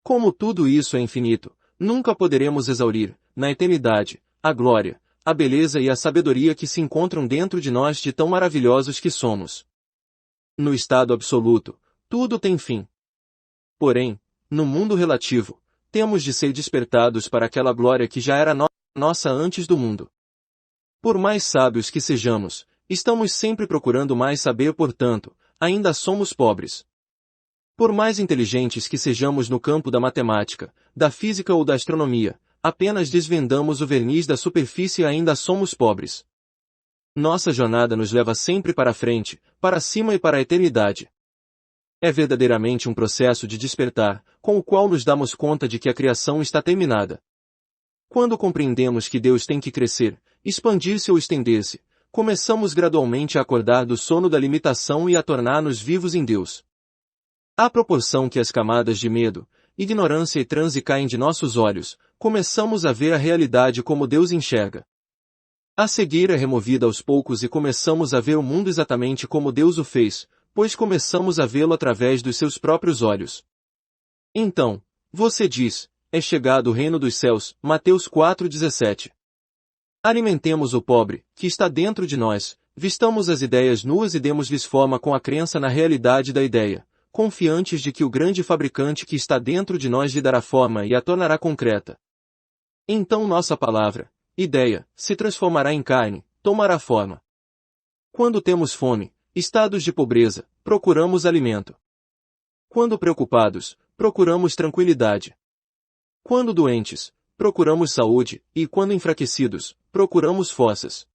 Como tudo isso é infinito, nunca poderemos exaurir, na eternidade, a glória, a beleza e a sabedoria que se encontram dentro de nós de tão maravilhosos que somos. No estado absoluto, tudo tem fim. Porém, no mundo relativo, temos de ser despertados para aquela glória que já era nossa antes do mundo. Por mais sábios que sejamos, estamos sempre procurando mais saber, portanto, ainda somos pobres. Por mais inteligentes que sejamos no campo da matemática, da física ou da astronomia, apenas desvendamos o verniz da superfície e ainda somos pobres. Nossa jornada nos leva sempre para frente, para cima e para a eternidade. É verdadeiramente um processo de despertar, com o qual nos damos conta de que a criação está terminada. Quando compreendemos que Deus tem que crescer, expandir-se ou estender-se, começamos gradualmente a acordar do sono da limitação e a tornar-nos vivos em Deus. À proporção que as camadas de medo, ignorância e transe caem de nossos olhos, começamos a ver a realidade como Deus enxerga. A cegueira é removida aos poucos e começamos a ver o mundo exatamente como Deus o fez, pois começamos a vê-lo através dos seus próprios olhos. Então, você diz, é chegado o reino dos céus, Mateus 4,17. Alimentemos o pobre, que está dentro de nós, vistamos as ideias nuas e demos-lhes forma com a crença na realidade da ideia, confiantes de que o grande fabricante que está dentro de nós lhe dará forma e a tornará concreta. Então nossa palavra, ideia, se transformará em carne, tomará forma. Quando temos fome, estados de pobreza, procuramos alimento. Quando preocupados, procuramos tranquilidade. Quando doentes, procuramos saúde, e quando enfraquecidos, procuramos forças.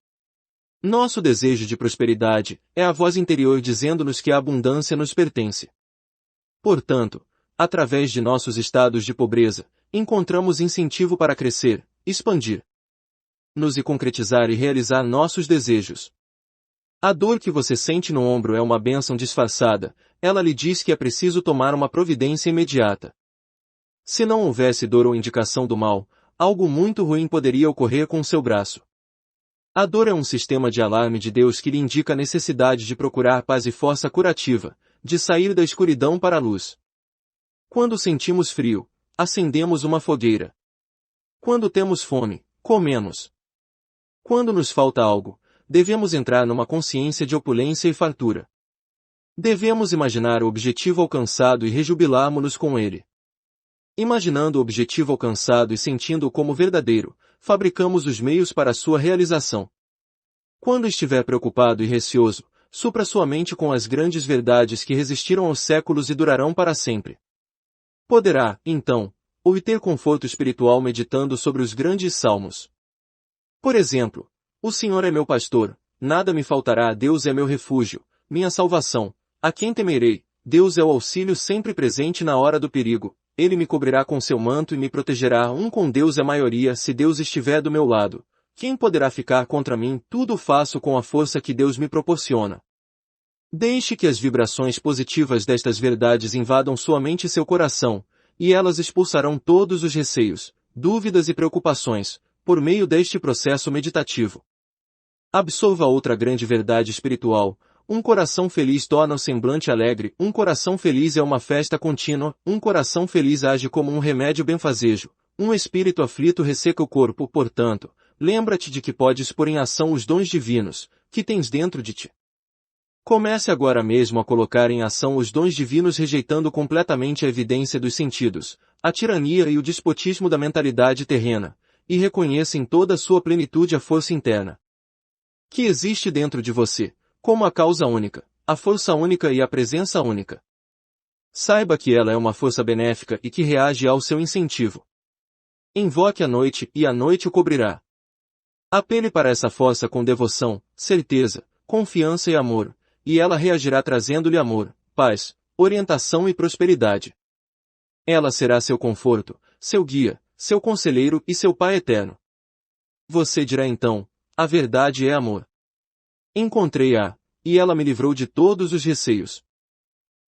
Nosso desejo de prosperidade é a voz interior dizendo-nos que a abundância nos pertence. Portanto, através de nossos estados de pobreza, encontramos incentivo para crescer, expandir-nos e concretizar e realizar nossos desejos. A dor que você sente no ombro é uma bênção disfarçada, ela lhe diz que é preciso tomar uma providência imediata. Se não houvesse dor ou indicação do mal, algo muito ruim poderia ocorrer com seu braço. A dor é um sistema de alarme de Deus que lhe indica a necessidade de procurar paz e força curativa, de sair da escuridão para a luz. Quando sentimos frio, acendemos uma fogueira. Quando temos fome, comemos. Quando nos falta algo, devemos entrar numa consciência de opulência e fartura. Devemos imaginar o objetivo alcançado e rejubilarmos-nos com ele. Imaginando o objetivo alcançado e sentindo-o como verdadeiro, fabricamos os meios para a sua realização. Quando estiver preocupado e receoso, supra sua mente com as grandes verdades que resistiram aos séculos e durarão para sempre. Poderá, então, obter conforto espiritual meditando sobre os grandes salmos. Por exemplo, o Senhor é meu pastor, nada me faltará, Deus é meu refúgio, minha salvação, a quem temerei, Deus é o auxílio sempre presente na hora do perigo, Ele me cobrirá com seu manto e me protegerá, com Deus é maioria, se Deus estiver do meu lado. Quem poderá ficar contra mim? Tudo faço com a força que Deus me proporciona. Deixe que as vibrações positivas destas verdades invadam sua mente e seu coração, e elas expulsarão todos os receios, dúvidas e preocupações, por meio deste processo meditativo. Absorva outra grande verdade espiritual. Um coração feliz torna o semblante alegre, um coração feliz é uma festa contínua, um coração feliz age como um remédio benfazejo, um espírito aflito resseca o corpo, portanto, lembra-te de que podes pôr em ação os dons divinos, que tens dentro de ti. Comece agora mesmo a colocar em ação os dons divinos rejeitando completamente a evidência dos sentidos, a tirania e o despotismo da mentalidade terrena, e reconheça em toda a sua plenitude a força interna que existe dentro de você, como a causa única, a força única e a presença única. Saiba que ela é uma força benéfica e que reage ao seu incentivo. Invoque a noite e a noite o cobrirá. Apele para essa força com devoção, certeza, confiança e amor, e ela reagirá trazendo-lhe amor, paz, orientação e prosperidade. Ela será seu conforto, seu guia, seu conselheiro e seu Pai eterno. Você dirá então, a verdade é amor. Encontrei-a, e ela me livrou de todos os receios.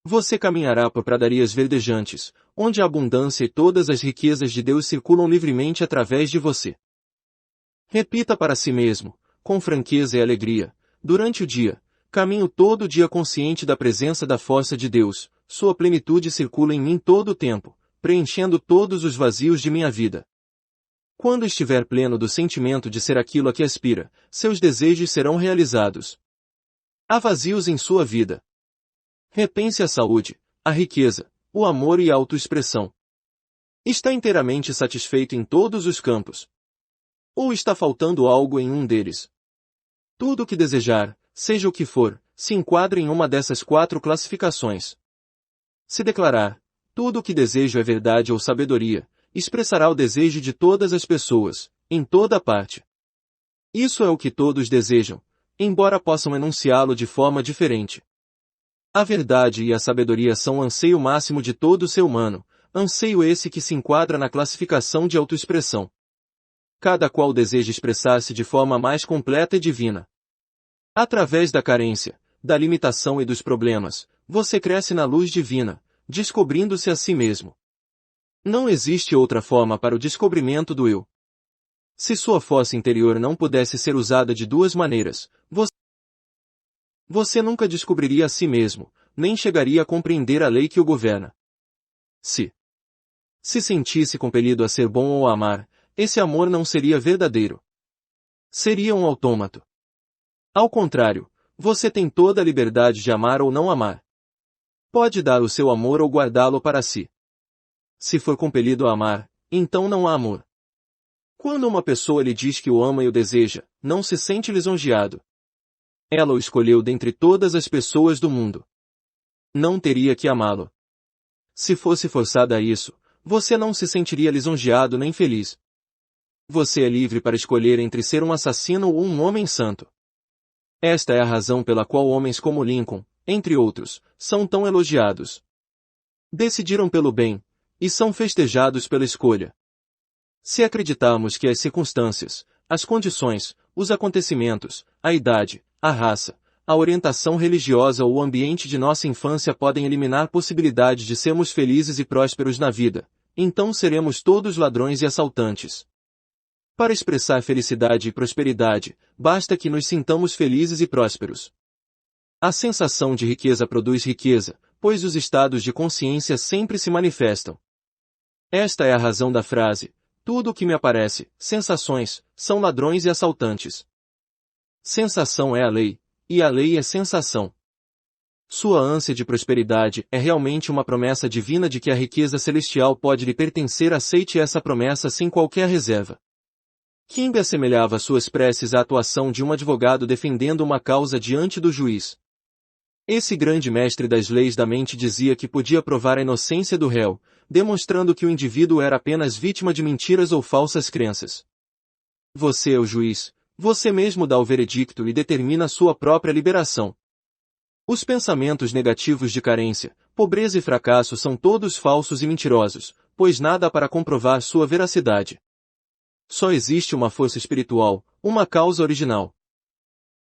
Você caminhará por pradarias verdejantes, onde a abundância e todas as riquezas de Deus circulam livremente através de você. Repita para si mesmo, com franqueza e alegria, durante o dia: caminho todo o dia consciente da presença da força de Deus, sua plenitude circula em mim todo o tempo, preenchendo todos os vazios de minha vida. Quando estiver pleno do sentimento de ser aquilo a que aspira, seus desejos serão realizados. Há vazios em sua vida. Repense a saúde, a riqueza, o amor e a autoexpressão. Está inteiramente satisfeito em todos os campos? Ou está faltando algo em um deles? Tudo o que desejar, seja o que for, se enquadra em uma dessas 4 classificações. Se declarar: tudo o que desejo é verdade ou sabedoria, expressará o desejo de todas as pessoas, em toda parte. Isso é o que todos desejam, embora possam enunciá-lo de forma diferente. A verdade e a sabedoria são o anseio máximo de todo ser humano, anseio esse que se enquadra na classificação de autoexpressão. Cada qual deseja expressar-se de forma mais completa e divina. Através da carência, da limitação e dos problemas, você cresce na luz divina, descobrindo-se a si mesmo. Não existe outra forma para o descobrimento do eu. Se sua força interior não pudesse ser usada de 2 maneiras, você nunca descobriria a si mesmo, nem chegaria a compreender a lei que o governa. Se sentisse compelido a ser bom ou a amar, esse amor não seria verdadeiro. Seria um autômato. Ao contrário, você tem toda a liberdade de amar ou não amar. Pode dar o seu amor ou guardá-lo para si. Se for compelido a amar, então não há amor. Quando uma pessoa lhe diz que o ama e o deseja, não se sente lisonjeado. Ela o escolheu dentre todas as pessoas do mundo. Não teria que amá-lo. Se fosse forçada a isso, você não se sentiria lisonjeado nem feliz. Você é livre para escolher entre ser um assassino ou um homem santo. Esta é a razão pela qual homens como Lincoln, entre outros, são tão elogiados. Decidiram pelo bem, e são festejados pela escolha. Se acreditarmos que as circunstâncias, as condições, os acontecimentos, a idade, a raça, a orientação religiosa ou o ambiente de nossa infância podem eliminar possibilidade de sermos felizes e prósperos na vida, então seremos todos ladrões e assaltantes. Para expressar felicidade e prosperidade, basta que nos sintamos felizes e prósperos. A sensação de riqueza produz riqueza, pois os estados de consciência sempre se manifestam. Esta é a razão da frase: tudo o que me aparece, sensações, são ladrões e assaltantes. Sensação é a lei, e a lei é sensação. Sua ânsia de prosperidade é realmente uma promessa divina de que a riqueza celestial pode lhe pertencer. Aceite essa promessa sem qualquer reserva. Kimbe assemelhava suas preces à atuação de um advogado defendendo uma causa diante do juiz. Esse grande mestre das leis da mente dizia que podia provar a inocência do réu, demonstrando que o indivíduo era apenas vítima de mentiras ou falsas crenças. Você é o juiz, você mesmo dá o veredicto e determina sua própria liberação. Os pensamentos negativos de carência, pobreza e fracasso são todos falsos e mentirosos, pois nada há para comprovar sua veracidade. Só existe uma força espiritual, uma causa original.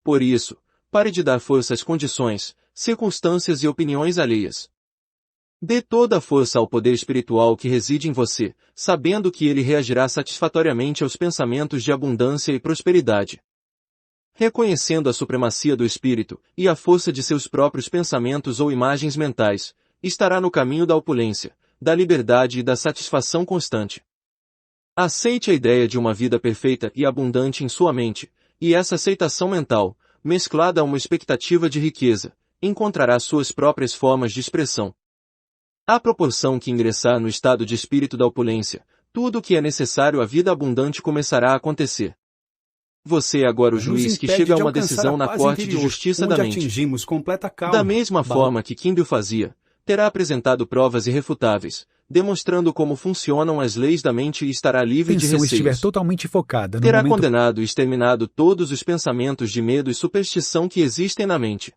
Por isso, pare de dar força às condições, circunstâncias e opiniões alheias. Dê toda a força ao poder espiritual que reside em você, sabendo que ele reagirá satisfatoriamente aos pensamentos de abundância e prosperidade. Reconhecendo a supremacia do espírito e a força de seus próprios pensamentos ou imagens mentais, estará no caminho da opulência, da liberdade e da satisfação constante. Aceite a ideia de uma vida perfeita e abundante em sua mente, e essa aceitação mental, mesclada a uma expectativa de riqueza, encontrará suas próprias formas de expressão. À proporção que ingressar no estado de espírito da opulência, tudo o que é necessário à vida abundante começará a acontecer. Você é agora o juiz que chega a uma decisão na Corte de Justiça da Mente. Da mesma forma que Kimbe o fazia, terá apresentado provas irrefutáveis, demonstrando como funcionam as leis da mente e estará livre de receios. Estiver totalmente focada no terá momento... condenado e exterminado todos os pensamentos de medo e superstição que existem na mente.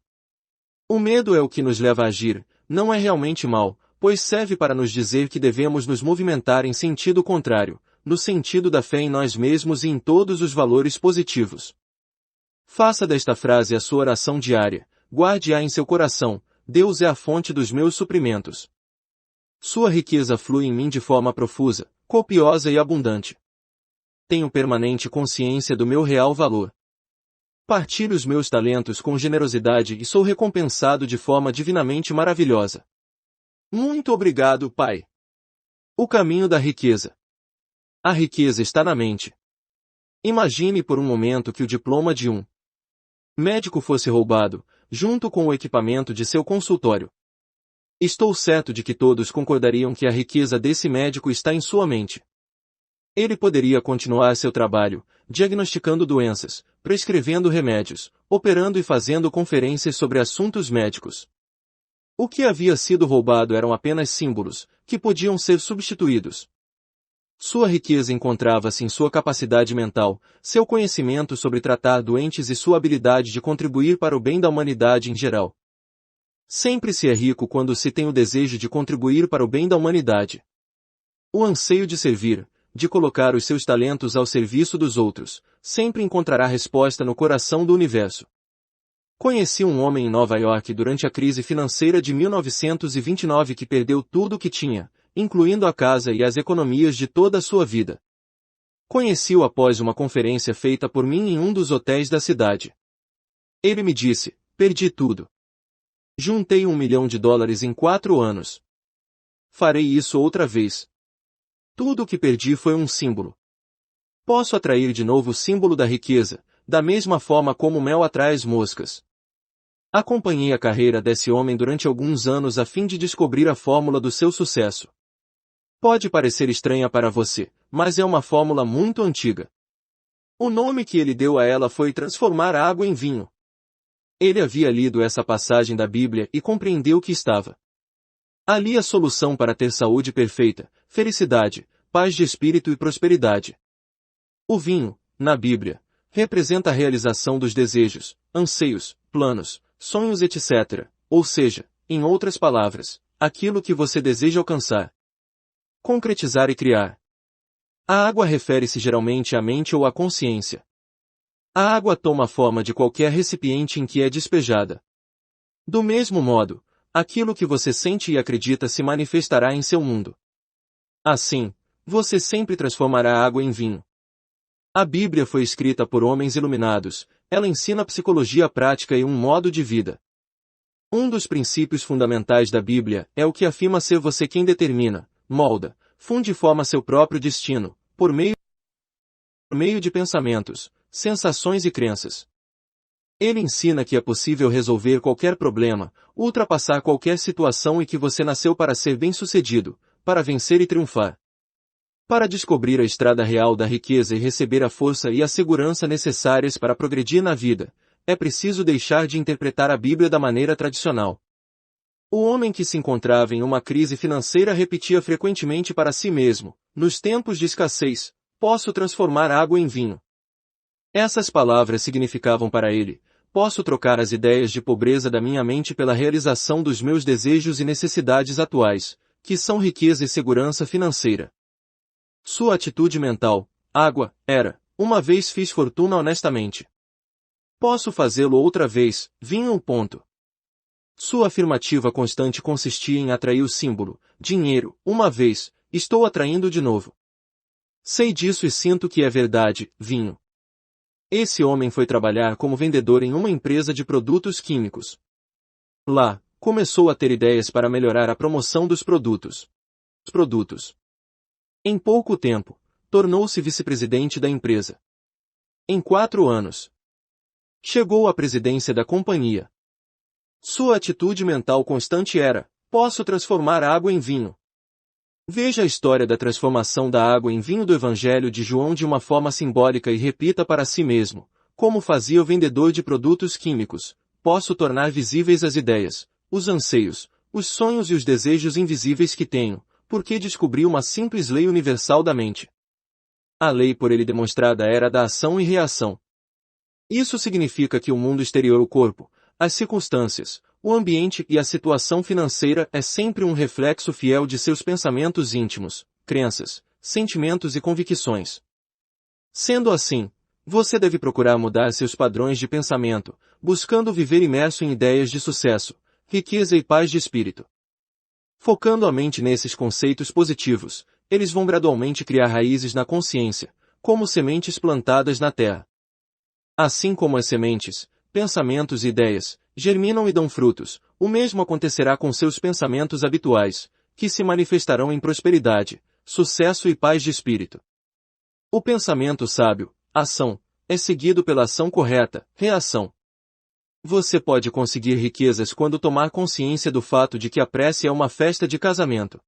O medo é o que nos leva a agir, não é realmente mal, pois serve para nos dizer que devemos nos movimentar em sentido contrário, no sentido da fé em nós mesmos e em todos os valores positivos. Faça desta frase a sua oração diária, guarde-a em seu coração, Deus é a fonte dos meus suprimentos. Sua riqueza flui em mim de forma profusa, copiosa e abundante. Tenho permanente consciência do meu real valor. Partilho os meus talentos com generosidade e sou recompensado de forma divinamente maravilhosa. Muito obrigado, Pai. O caminho da riqueza. A riqueza está na mente. Imagine por um momento que o diploma de um médico fosse roubado, junto com o equipamento de seu consultório. Estou certo de que todos concordariam que a riqueza desse médico está em sua mente. Ele poderia continuar seu trabalho, diagnosticando doenças, prescrevendo remédios, operando e fazendo conferências sobre assuntos médicos. O que havia sido roubado eram apenas símbolos, que podiam ser substituídos. Sua riqueza encontrava-se em sua capacidade mental, seu conhecimento sobre tratar doentes e sua habilidade de contribuir para o bem da humanidade em geral. Sempre se é rico quando se tem o desejo de contribuir para o bem da humanidade. O anseio de servir, de colocar os seus talentos ao serviço dos outros, sempre encontrará resposta no coração do universo. Conheci um homem em Nova York durante a crise financeira de 1929 que perdeu tudo o que tinha, incluindo a casa e as economias de toda a sua vida. Conheci-o após uma conferência feita por mim em um dos hotéis da cidade. Ele me disse: perdi tudo. Juntei $1 milhão em 4 anos. Farei isso outra vez. Tudo o que perdi foi um símbolo. Posso atrair de novo o símbolo da riqueza, da mesma forma como o mel atrai as moscas. Acompanhei a carreira desse homem durante alguns anos a fim de descobrir a fórmula do seu sucesso. Pode parecer estranha para você, mas é uma fórmula muito antiga. O nome que ele deu a ela foi transformar a água em vinho. Ele havia lido essa passagem da Bíblia e compreendeu que estava ali a solução para ter saúde perfeita, felicidade, paz de espírito e prosperidade. O vinho, na Bíblia, representa a realização dos desejos, anseios, planos, sonhos etc., ou seja, em outras palavras, aquilo que você deseja alcançar, concretizar e criar. A água refere-se geralmente à mente ou à consciência. A água toma a forma de qualquer recipiente em que é despejada. Do mesmo modo, aquilo que você sente e acredita se manifestará em seu mundo. Assim, você sempre transformará a água em vinho. A Bíblia foi escrita por homens iluminados, ela ensina psicologia prática e um modo de vida. Um dos princípios fundamentais da Bíblia é o que afirma ser você quem determina, molda, funde e forma seu próprio destino, por meio de pensamentos, sensações e crenças. Ele ensina que é possível resolver qualquer problema, ultrapassar qualquer situação e que você nasceu para ser bem-sucedido, para vencer e triunfar. Para descobrir a estrada real da riqueza e receber a força e a segurança necessárias para progredir na vida, é preciso deixar de interpretar a Bíblia da maneira tradicional. O homem que se encontrava em uma crise financeira repetia frequentemente para si mesmo: nos tempos de escassez, posso transformar água em vinho. Essas palavras significavam para ele: posso trocar as ideias de pobreza da minha mente pela realização dos meus desejos e necessidades atuais, que são riqueza e segurança financeira. Sua atitude mental, água, era: uma vez fiz fortuna honestamente. Posso fazê-lo outra vez, vinho. Sua afirmativa constante consistia em atrair o símbolo, dinheiro, uma vez, estou atraindo de novo. Sei disso e sinto que é verdade, vinho. Esse homem foi trabalhar como vendedor em uma empresa de produtos químicos. Lá, começou a ter ideias para melhorar a promoção dos produtos. Em pouco tempo, tornou-se vice-presidente da empresa. Em 4 anos, chegou à presidência da companhia. Sua atitude mental constante era: posso transformar a água em vinho. Veja a história da transformação da água em vinho do Evangelho de João de uma forma simbólica e repita para si mesmo, como fazia o vendedor de produtos químicos: posso tornar visíveis as ideias, os anseios, os sonhos e os desejos invisíveis que tenho, porque descobri uma simples lei universal da mente. A lei por ele demonstrada era da ação e reação. Isso significa que o mundo exterior, o corpo, as circunstâncias, o ambiente e a situação financeira é sempre um reflexo fiel de seus pensamentos íntimos, crenças, sentimentos e convicções. Sendo assim, você deve procurar mudar seus padrões de pensamento, buscando viver imerso em ideias de sucesso, riqueza e paz de espírito. Focando a mente nesses conceitos positivos, eles vão gradualmente criar raízes na consciência, como sementes plantadas na terra. Assim como as sementes, pensamentos e ideias, germinam e dão frutos, o mesmo acontecerá com seus pensamentos habituais, que se manifestarão em prosperidade, sucesso e paz de espírito. O pensamento sábio, ação, é seguido pela ação correta, reação. Você pode conseguir riquezas quando tomar consciência do fato de que a prece é uma festa de casamento.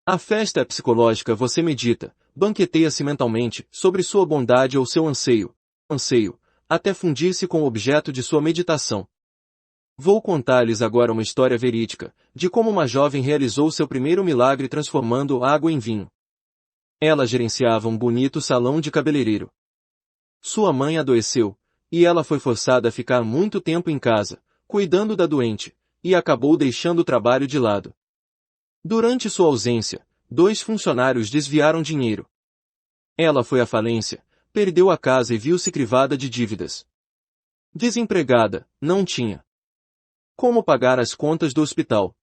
A festa é psicológica. Você medita, banqueteia-se mentalmente, sobre sua bondade ou seu anseio, até fundir-se com o objeto de sua meditação. Vou contar-lhes agora uma história verídica, de como uma jovem realizou seu primeiro milagre transformando água em vinho. Ela gerenciava um bonito salão de cabeleireiro. Sua mãe adoeceu, e ela foi forçada a ficar muito tempo em casa, cuidando da doente, e acabou deixando o trabalho de lado. Durante sua ausência, 2 funcionários desviaram dinheiro. Ela foi à falência, perdeu a casa e viu-se crivada de dívidas. Desempregada, não tinha como pagar as contas do hospital.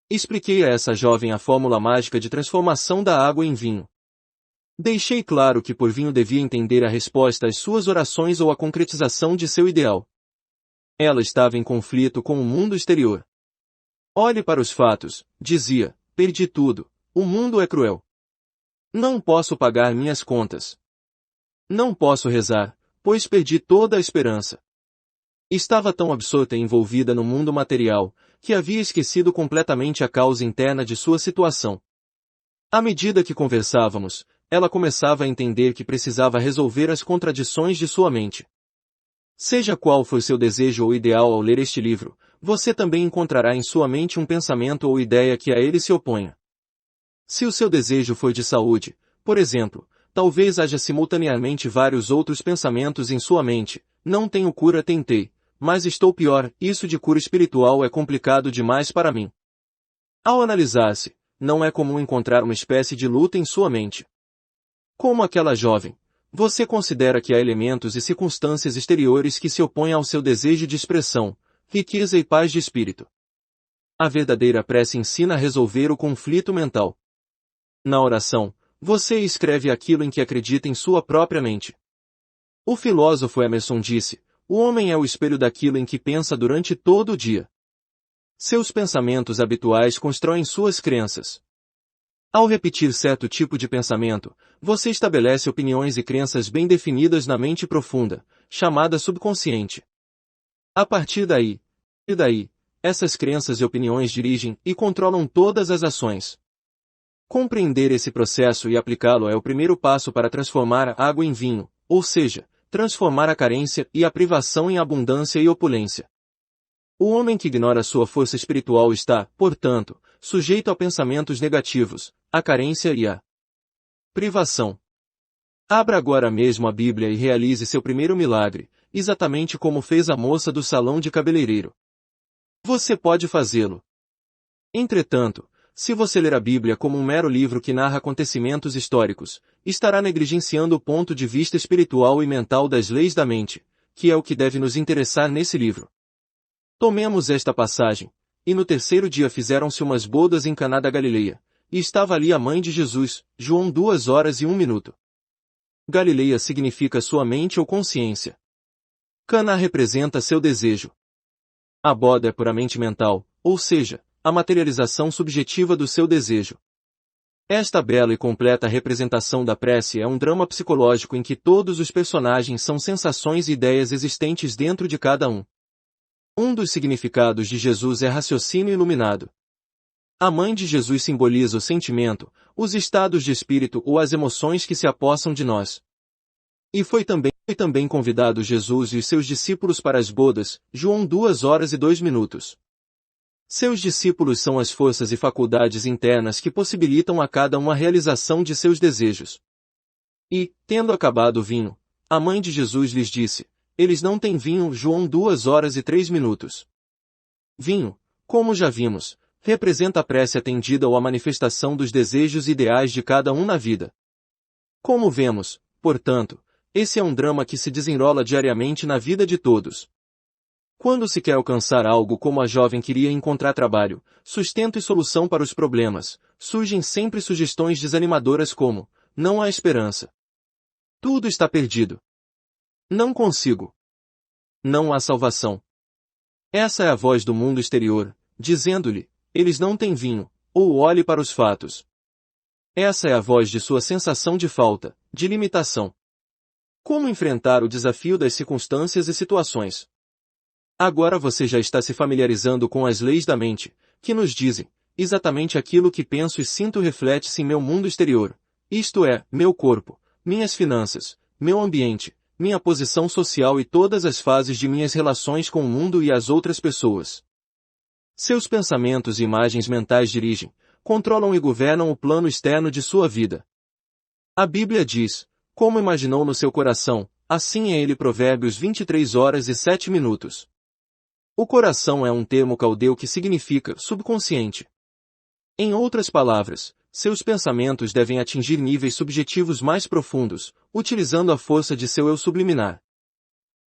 Expliquei a essa jovem a fórmula mágica de transformação da água em vinho. Deixei claro que por vinho devia entender a resposta às suas orações ou a concretização de seu ideal. Ela estava em conflito com o mundo exterior. Olhe para os fatos, dizia, perdi tudo, o mundo é cruel. Não posso pagar minhas contas. Não posso rezar, pois perdi toda a esperança. Estava tão absorta e envolvida no mundo material, que havia esquecido completamente a causa interna de sua situação. À medida que conversávamos, ela começava a entender que precisava resolver as contradições de sua mente. Seja qual for seu desejo ou ideal ao ler este livro, você também encontrará em sua mente um pensamento ou ideia que a ele se oponha. Se o seu desejo for de saúde, por exemplo, talvez haja simultaneamente vários outros pensamentos em sua mente: não tenho cura, tentei, mas estou pior, isso de cura espiritual é complicado demais para mim. Ao analisar-se, não é comum encontrar uma espécie de luta em sua mente. Como aquela jovem, você considera que há elementos e circunstâncias exteriores que se opõem ao seu desejo de expressão, riqueza e paz de espírito. A verdadeira prece ensina a resolver o conflito mental. Na oração, você escreve aquilo em que acredita em sua própria mente. O filósofo Emerson disse: o homem é o espelho daquilo em que pensa durante todo o dia. Seus pensamentos habituais constroem suas crenças. Ao repetir certo tipo de pensamento, você estabelece opiniões e crenças bem definidas na mente profunda, chamada subconsciente. A partir daí, essas crenças e opiniões dirigem e controlam todas as ações. Compreender esse processo e aplicá-lo é o primeiro passo para transformar a água em vinho, ou seja, transformar a carência e a privação em abundância e opulência. O homem que ignora sua força espiritual está, portanto, sujeito a pensamentos negativos, a carência e a privação. Abra agora mesmo a Bíblia e realize seu primeiro milagre, exatamente como fez a moça do salão de cabeleireiro. Você pode fazê-lo. Entretanto, se você ler a Bíblia como um mero livro que narra acontecimentos históricos, estará negligenciando o ponto de vista espiritual e mental das leis da mente, que é o que deve nos interessar nesse livro. Tomemos esta passagem: e no 3º dia fizeram-se umas bodas em Caná da Galileia, e estava ali a mãe de Jesus. João 2:01. Galileia significa sua mente ou consciência. Caná representa seu desejo. A boda é puramente mental, ou seja, a materialização subjetiva do seu desejo. Esta bela e completa representação da prece é um drama psicológico em que todos os personagens são sensações e ideias existentes dentro de cada um. Um dos significados de Jesus é raciocínio iluminado. A mãe de Jesus simboliza o sentimento, os estados de espírito ou as emoções que se apossam de nós. E foi também convidado Jesus e os seus discípulos para as bodas, João 2:02. Seus discípulos são as forças e faculdades internas que possibilitam a cada um a realização de seus desejos. E, tendo acabado o vinho, a mãe de Jesus lhes disse: eles não têm vinho. João 2:03. Vinho, como já vimos, representa a prece atendida ou a manifestação dos desejos ideais de cada um na vida. Como vemos, portanto, esse é um drama que se desenrola diariamente na vida de todos. Quando se quer alcançar algo como a jovem queria encontrar trabalho, sustento e solução para os problemas, surgem sempre sugestões desanimadoras como: não há esperança. Tudo está perdido. Não consigo. Não há salvação. Essa é a voz do mundo exterior, dizendo-lhe: eles não têm vinho, ou olhe para os fatos. Essa é a voz de sua sensação de falta, de limitação. Como enfrentar o desafio das circunstâncias e situações? Agora você já está se familiarizando com as leis da mente, que nos dizem: exatamente aquilo que penso e sinto reflete-se em meu mundo exterior, isto é, meu corpo, minhas finanças, meu ambiente, minha posição social e todas as fases de minhas relações com o mundo e as outras pessoas. Seus pensamentos e imagens mentais dirigem, controlam e governam o plano externo de sua vida. A Bíblia diz: como imaginou no seu coração, assim é ele. Provérbios 23h07. O coração é um termo caldeu que significa subconsciente. Em outras palavras, seus pensamentos devem atingir níveis subjetivos mais profundos, utilizando a força de seu eu subliminar.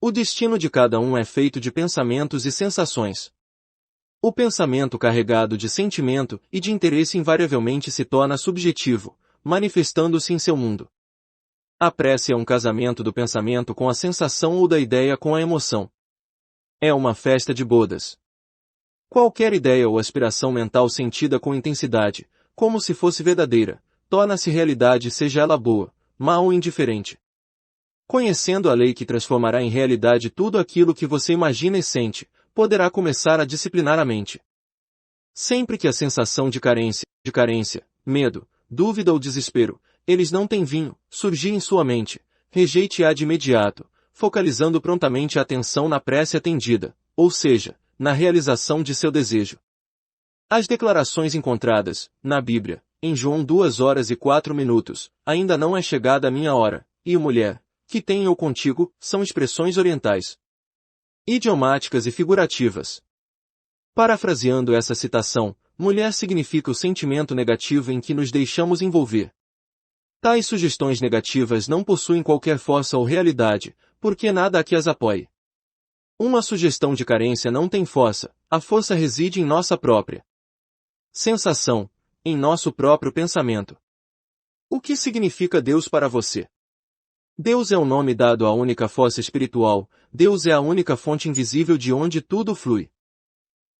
O destino de cada um é feito de pensamentos e sensações. O pensamento carregado de sentimento e de interesse invariavelmente se torna subjetivo, manifestando-se em seu mundo. A prece é um casamento do pensamento com a sensação ou da ideia com a emoção. É uma festa de bodas. Qualquer ideia ou aspiração mental sentida com intensidade, como se fosse verdadeira, torna-se realidade, seja ela boa, má ou indiferente. Conhecendo a lei que transformará em realidade tudo aquilo que você imagina e sente, poderá começar a disciplinar a mente. Sempre que a sensação de carência, medo, dúvida ou desespero, eles não têm vinho, surgir em sua mente, rejeite-a de imediato, focalizando prontamente a atenção na prece atendida, ou seja, na realização de seu desejo. As declarações encontradas, na Bíblia, em João 2h04, ainda não é chegada a minha hora, e mulher, que tenho eu contigo, são expressões orientais, idiomáticas e figurativas. Parafraseando essa citação, mulher significa o sentimento negativo em que nos deixamos envolver. Tais sugestões negativas não possuem qualquer força ou realidade, porque nada aqui as apoie. Uma sugestão de carência não tem força, a força reside em nossa própria sensação, em nosso próprio pensamento. O que significa Deus para você? Deus é o nome dado à única força espiritual, Deus é a única fonte invisível de onde tudo flui.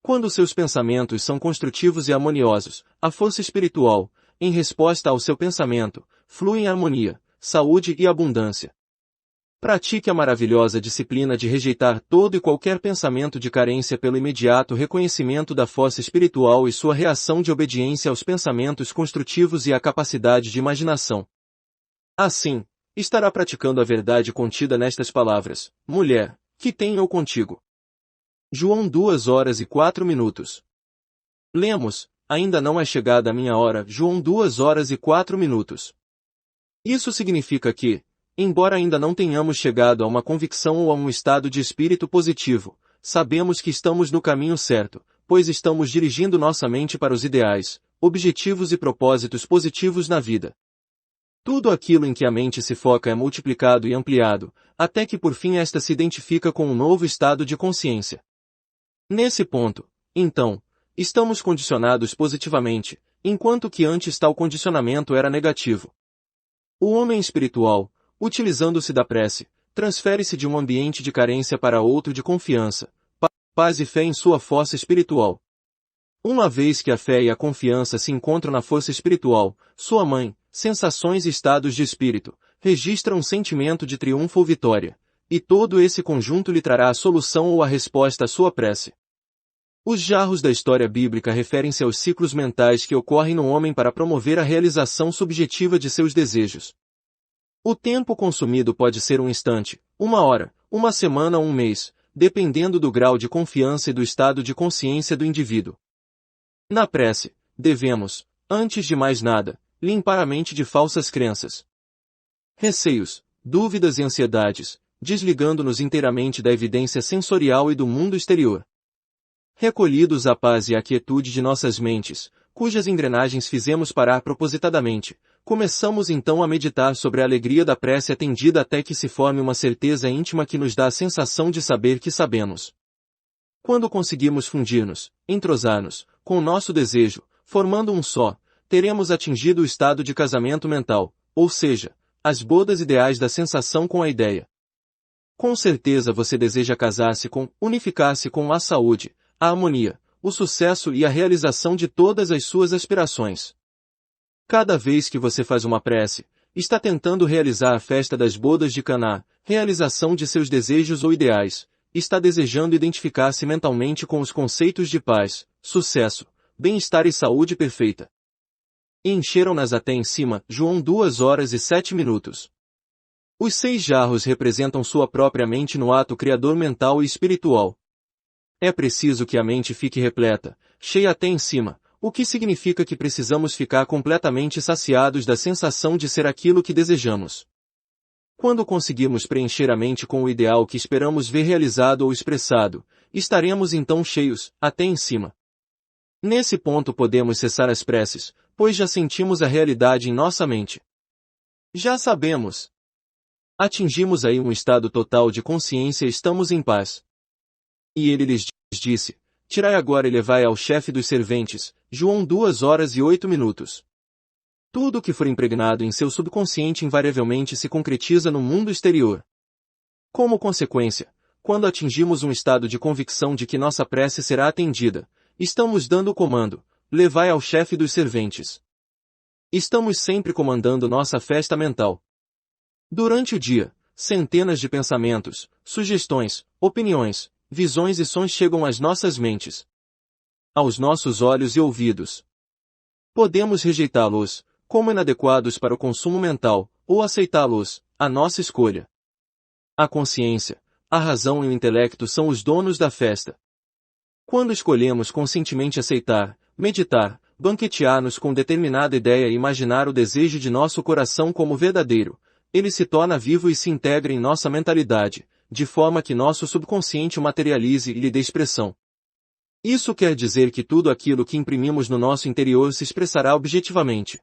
Quando seus pensamentos são construtivos e harmoniosos, a força espiritual, em resposta ao seu pensamento, flui em harmonia, saúde e abundância. Pratique a maravilhosa disciplina de rejeitar todo e qualquer pensamento de carência pelo imediato reconhecimento da força espiritual e sua reação de obediência aos pensamentos construtivos e à capacidade de imaginação. Assim, estará praticando a verdade contida nestas palavras: mulher, que tenho eu contigo. João 2h04. Lemos: ainda não é chegada a minha hora. João 2h04. Isso significa que, embora ainda não tenhamos chegado a uma convicção ou a um estado de espírito positivo, sabemos que estamos no caminho certo, pois estamos dirigindo nossa mente para os ideais, objetivos e propósitos positivos na vida. Tudo aquilo em que a mente se foca é multiplicado e ampliado, até que por fim esta se identifica com um novo estado de consciência. Nesse ponto, então, estamos condicionados positivamente, enquanto que antes tal condicionamento era negativo. O homem espiritual, utilizando-se da prece, transfere-se de um ambiente de carência para outro de confiança, paz e fé em sua força espiritual. Uma vez que a fé e a confiança se encontram na força espiritual, sua mãe, sensações e estados de espírito, registra um sentimento de triunfo ou vitória, e todo esse conjunto lhe trará a solução ou a resposta à sua prece. Os jarros da história bíblica referem-se aos ciclos mentais que ocorrem no homem para promover a realização subjetiva de seus desejos. O tempo consumido pode ser um instante, uma hora, uma semana ou um mês, dependendo do grau de confiança e do estado de consciência do indivíduo. Na prece, devemos, antes de mais nada, limpar a mente de falsas crenças, receios, dúvidas e ansiedades, desligando-nos inteiramente da evidência sensorial e do mundo exterior. Recolhidos à paz e à quietude de nossas mentes, cujas engrenagens fizemos parar propositadamente, começamos então a meditar sobre a alegria da prece atendida até que se forme uma certeza íntima que nos dá a sensação de saber que sabemos. Quando conseguimos fundir-nos, entrosar-nos, com o nosso desejo, formando um só, teremos atingido o estado de casamento mental, ou seja, as bodas ideais da sensação com a ideia. Com certeza você deseja casar-se com, unificar-se com a saúde, a harmonia, o sucesso e a realização de todas as suas aspirações. Cada vez que você faz uma prece, está tentando realizar a festa das bodas de Caná, realização de seus desejos ou ideais, está desejando identificar-se mentalmente com os conceitos de paz, sucesso, bem-estar e saúde perfeita. E encheram-nas até em cima, João 2 horas e 7 minutos. Os 6 jarros representam sua própria mente no ato criador mental e espiritual. É preciso que a mente fique repleta, cheia até em cima, o que significa que precisamos ficar completamente saciados da sensação de ser aquilo que desejamos. Quando conseguirmos preencher a mente com o ideal que esperamos ver realizado ou expressado, estaremos então cheios, até em cima. Nesse ponto podemos cessar as preces, pois já sentimos a realidade em nossa mente. Já sabemos. Atingimos aí um estado total de consciência e estamos em paz. E ele lhes disse, tirai agora e levai ao chefe dos serventes, João 2 horas e 8 minutos. Tudo o que for impregnado em seu subconsciente invariavelmente se concretiza no mundo exterior. Como consequência, quando atingimos um estado de convicção de que nossa prece será atendida, estamos dando o comando, levai ao chefe dos serventes. Estamos sempre comandando nossa festa mental. Durante o dia, centenas de pensamentos, sugestões, opiniões, visões e sons chegam às nossas mentes, aos nossos olhos e ouvidos. Podemos rejeitá-los, como inadequados para o consumo mental, ou aceitá-los, a nossa escolha. A consciência, a razão e o intelecto são os donos da festa. Quando escolhemos conscientemente aceitar, meditar, banquetear-nos com determinada ideia e imaginar o desejo de nosso coração como verdadeiro, ele se torna vivo e se integra em nossa mentalidade, de forma que nosso subconsciente o materialize e lhe dê expressão. Isso quer dizer que tudo aquilo que imprimimos no nosso interior se expressará objetivamente.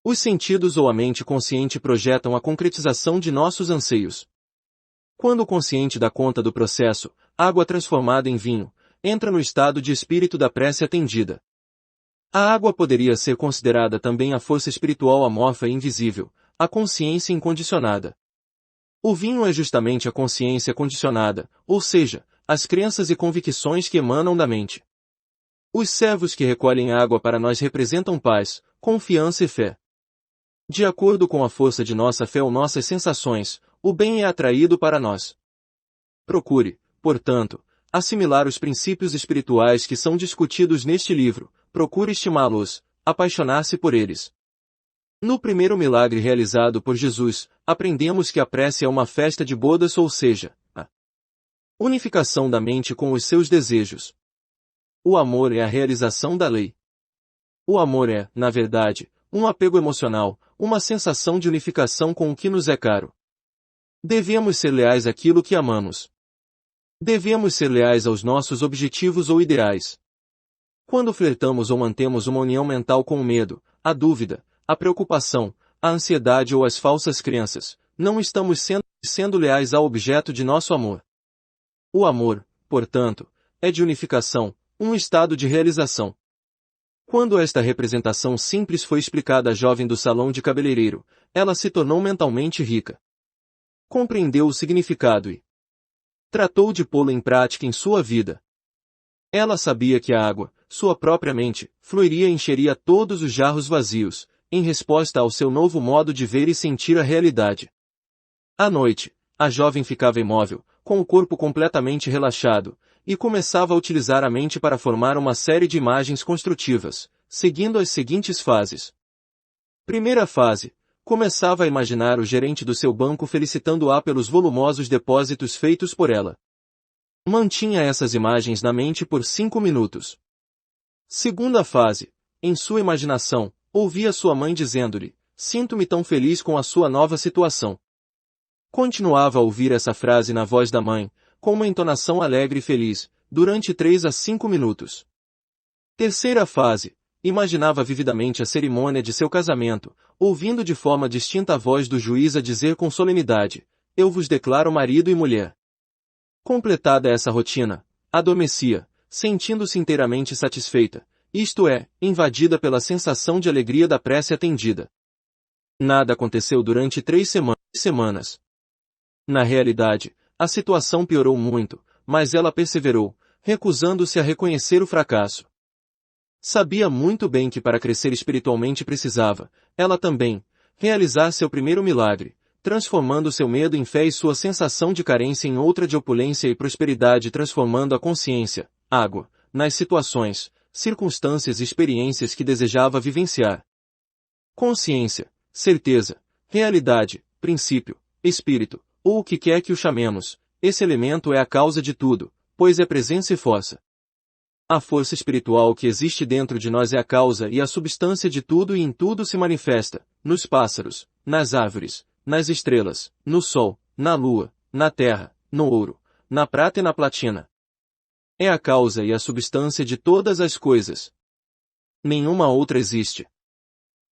Os sentidos ou a mente consciente projetam a concretização de nossos anseios. Quando o consciente dá conta do processo, água transformada em vinho, entra no estado de espírito da prece atendida. A água poderia ser considerada também a força espiritual amorfa e invisível, a consciência incondicionada. O vinho é justamente a consciência condicionada, ou seja, as crenças e convicções que emanam da mente. Os servos que recolhem água para nós representam paz, confiança e fé. De acordo com a força de nossa fé ou nossas sensações, o bem é atraído para nós. Procure, portanto, assimilar os princípios espirituais que são discutidos neste livro, procure estimá-los, apaixonar-se por eles. No primeiro milagre realizado por Jesus, aprendemos que a prece é uma festa de bodas, ou seja, a unificação da mente com os seus desejos. O amor é a realização da lei. O amor é, na verdade, um apego emocional, uma sensação de unificação com o que nos é caro. Devemos ser leais àquilo que amamos. Devemos ser leais aos nossos objetivos ou ideais. Quando flertamos ou mantemos uma união mental com o medo, a dúvida, a preocupação, a ansiedade ou as falsas crenças, não estamos sendo leais ao objeto de nosso amor. O amor, portanto, é de unificação, um estado de realização. Quando esta representação simples foi explicada à jovem do salão de cabeleireiro, ela se tornou mentalmente rica. Compreendeu o significado e tratou de pô-lo em prática em sua vida. Ela sabia que a água, sua própria mente, fluiria e encheria todos os jarros vazios, em resposta ao seu novo modo de ver e sentir a realidade. À noite, a jovem ficava imóvel, com o corpo completamente relaxado, e começava a utilizar a mente para formar uma série de imagens construtivas, seguindo as seguintes fases. Primeira fase, começava a imaginar o gerente do seu banco felicitando-a pelos volumosos depósitos feitos por ela. Mantinha essas imagens na mente por 5 minutos. Segunda fase, em sua imaginação, ouvia sua mãe dizendo-lhe, sinto-me tão feliz com a sua nova situação. Continuava a ouvir essa frase na voz da mãe, com uma entonação alegre e feliz, durante 3 a 5 minutos. Terceira fase, imaginava vividamente a cerimônia de seu casamento, ouvindo de forma distinta a voz do juiz a dizer com solenidade, eu vos declaro marido e mulher. Completada essa rotina, adormecia, sentindo-se inteiramente satisfeita, isto é, invadida pela sensação de alegria da prece atendida. Nada aconteceu durante 3 semanas. Na realidade, a situação piorou muito, mas ela perseverou, recusando-se a reconhecer o fracasso. Sabia muito bem que para crescer espiritualmente precisava, ela também, realizar seu primeiro milagre, transformando seu medo em fé e sua sensação de carência em outra de opulência e prosperidade, transformando a consciência, água, nas situações, circunstâncias e experiências que desejava vivenciar. Consciência, certeza, realidade, princípio, espírito, ou o que quer que o chamemos, esse elemento é a causa de tudo, pois é presença e força. A força espiritual que existe dentro de nós é a causa e a substância de tudo e em tudo se manifesta, nos pássaros, nas árvores, nas estrelas, no sol, na lua, na terra, no ouro, na prata e na platina. É a causa e a substância de todas as coisas. Nenhuma outra existe.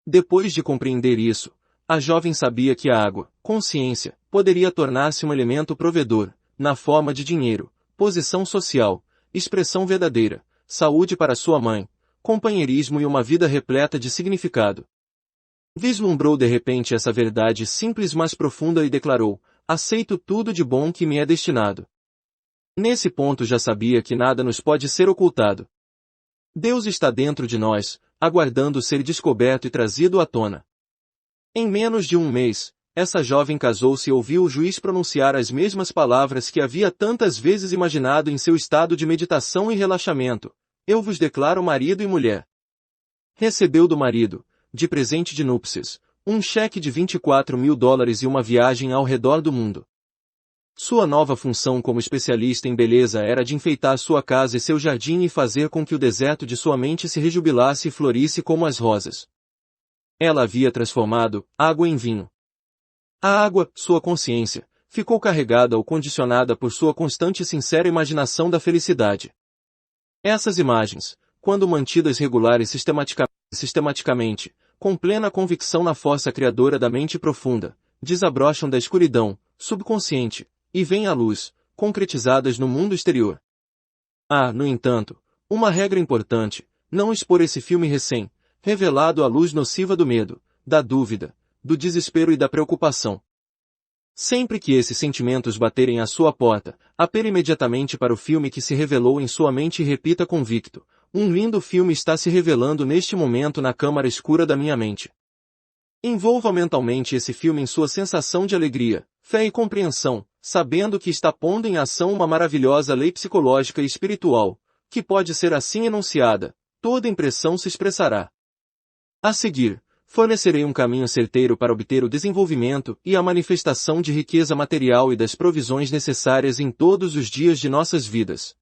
Depois de compreender isso, a jovem sabia que a água, consciência, poderia tornar-se um elemento provedor, na forma de dinheiro, posição social, expressão verdadeira, saúde para sua mãe, companheirismo e uma vida repleta de significado. Vislumbrou de repente essa verdade simples mas profunda e declarou: aceito tudo de bom que me é destinado. Nesse ponto já sabia que nada nos pode ser ocultado. Deus está dentro de nós, aguardando ser descoberto e trazido à tona. Em menos de um mês, essa jovem casou-se e ouviu o juiz pronunciar as mesmas palavras que havia tantas vezes imaginado em seu estado de meditação e relaxamento: eu vos declaro marido e mulher. Recebeu do marido, de presente de núpcias, um cheque de $24.000 e uma viagem ao redor do mundo. Sua nova função como especialista em beleza era de enfeitar sua casa e seu jardim e fazer com que o deserto de sua mente se rejubilasse e florisse como as rosas. Ela havia transformado água em vinho. A água, sua consciência, ficou carregada ou condicionada por sua constante e sincera imaginação da felicidade. Essas imagens, quando mantidas regular e sistematicamente, com plena convicção na força criadora da mente profunda, desabrocham da escuridão, subconsciente, e vêm à luz, concretizadas no mundo exterior. Há, no entanto, uma regra importante: não expor esse filme revelado à luz nociva do medo, da dúvida, do desespero e da preocupação. Sempre que esses sentimentos baterem à sua porta, apele imediatamente para o filme que se revelou em sua mente e repita convicto: um lindo filme está se revelando neste momento na câmara escura da minha mente. Envolva mentalmente esse filme em sua sensação de alegria, fé e compreensão, sabendo que está pondo em ação uma maravilhosa lei psicológica e espiritual, que pode ser assim enunciada: toda impressão se expressará. A seguir, fornecerei um caminho certeiro para obter o desenvolvimento e a manifestação de riqueza material e das provisões necessárias em todos os dias de nossas vidas.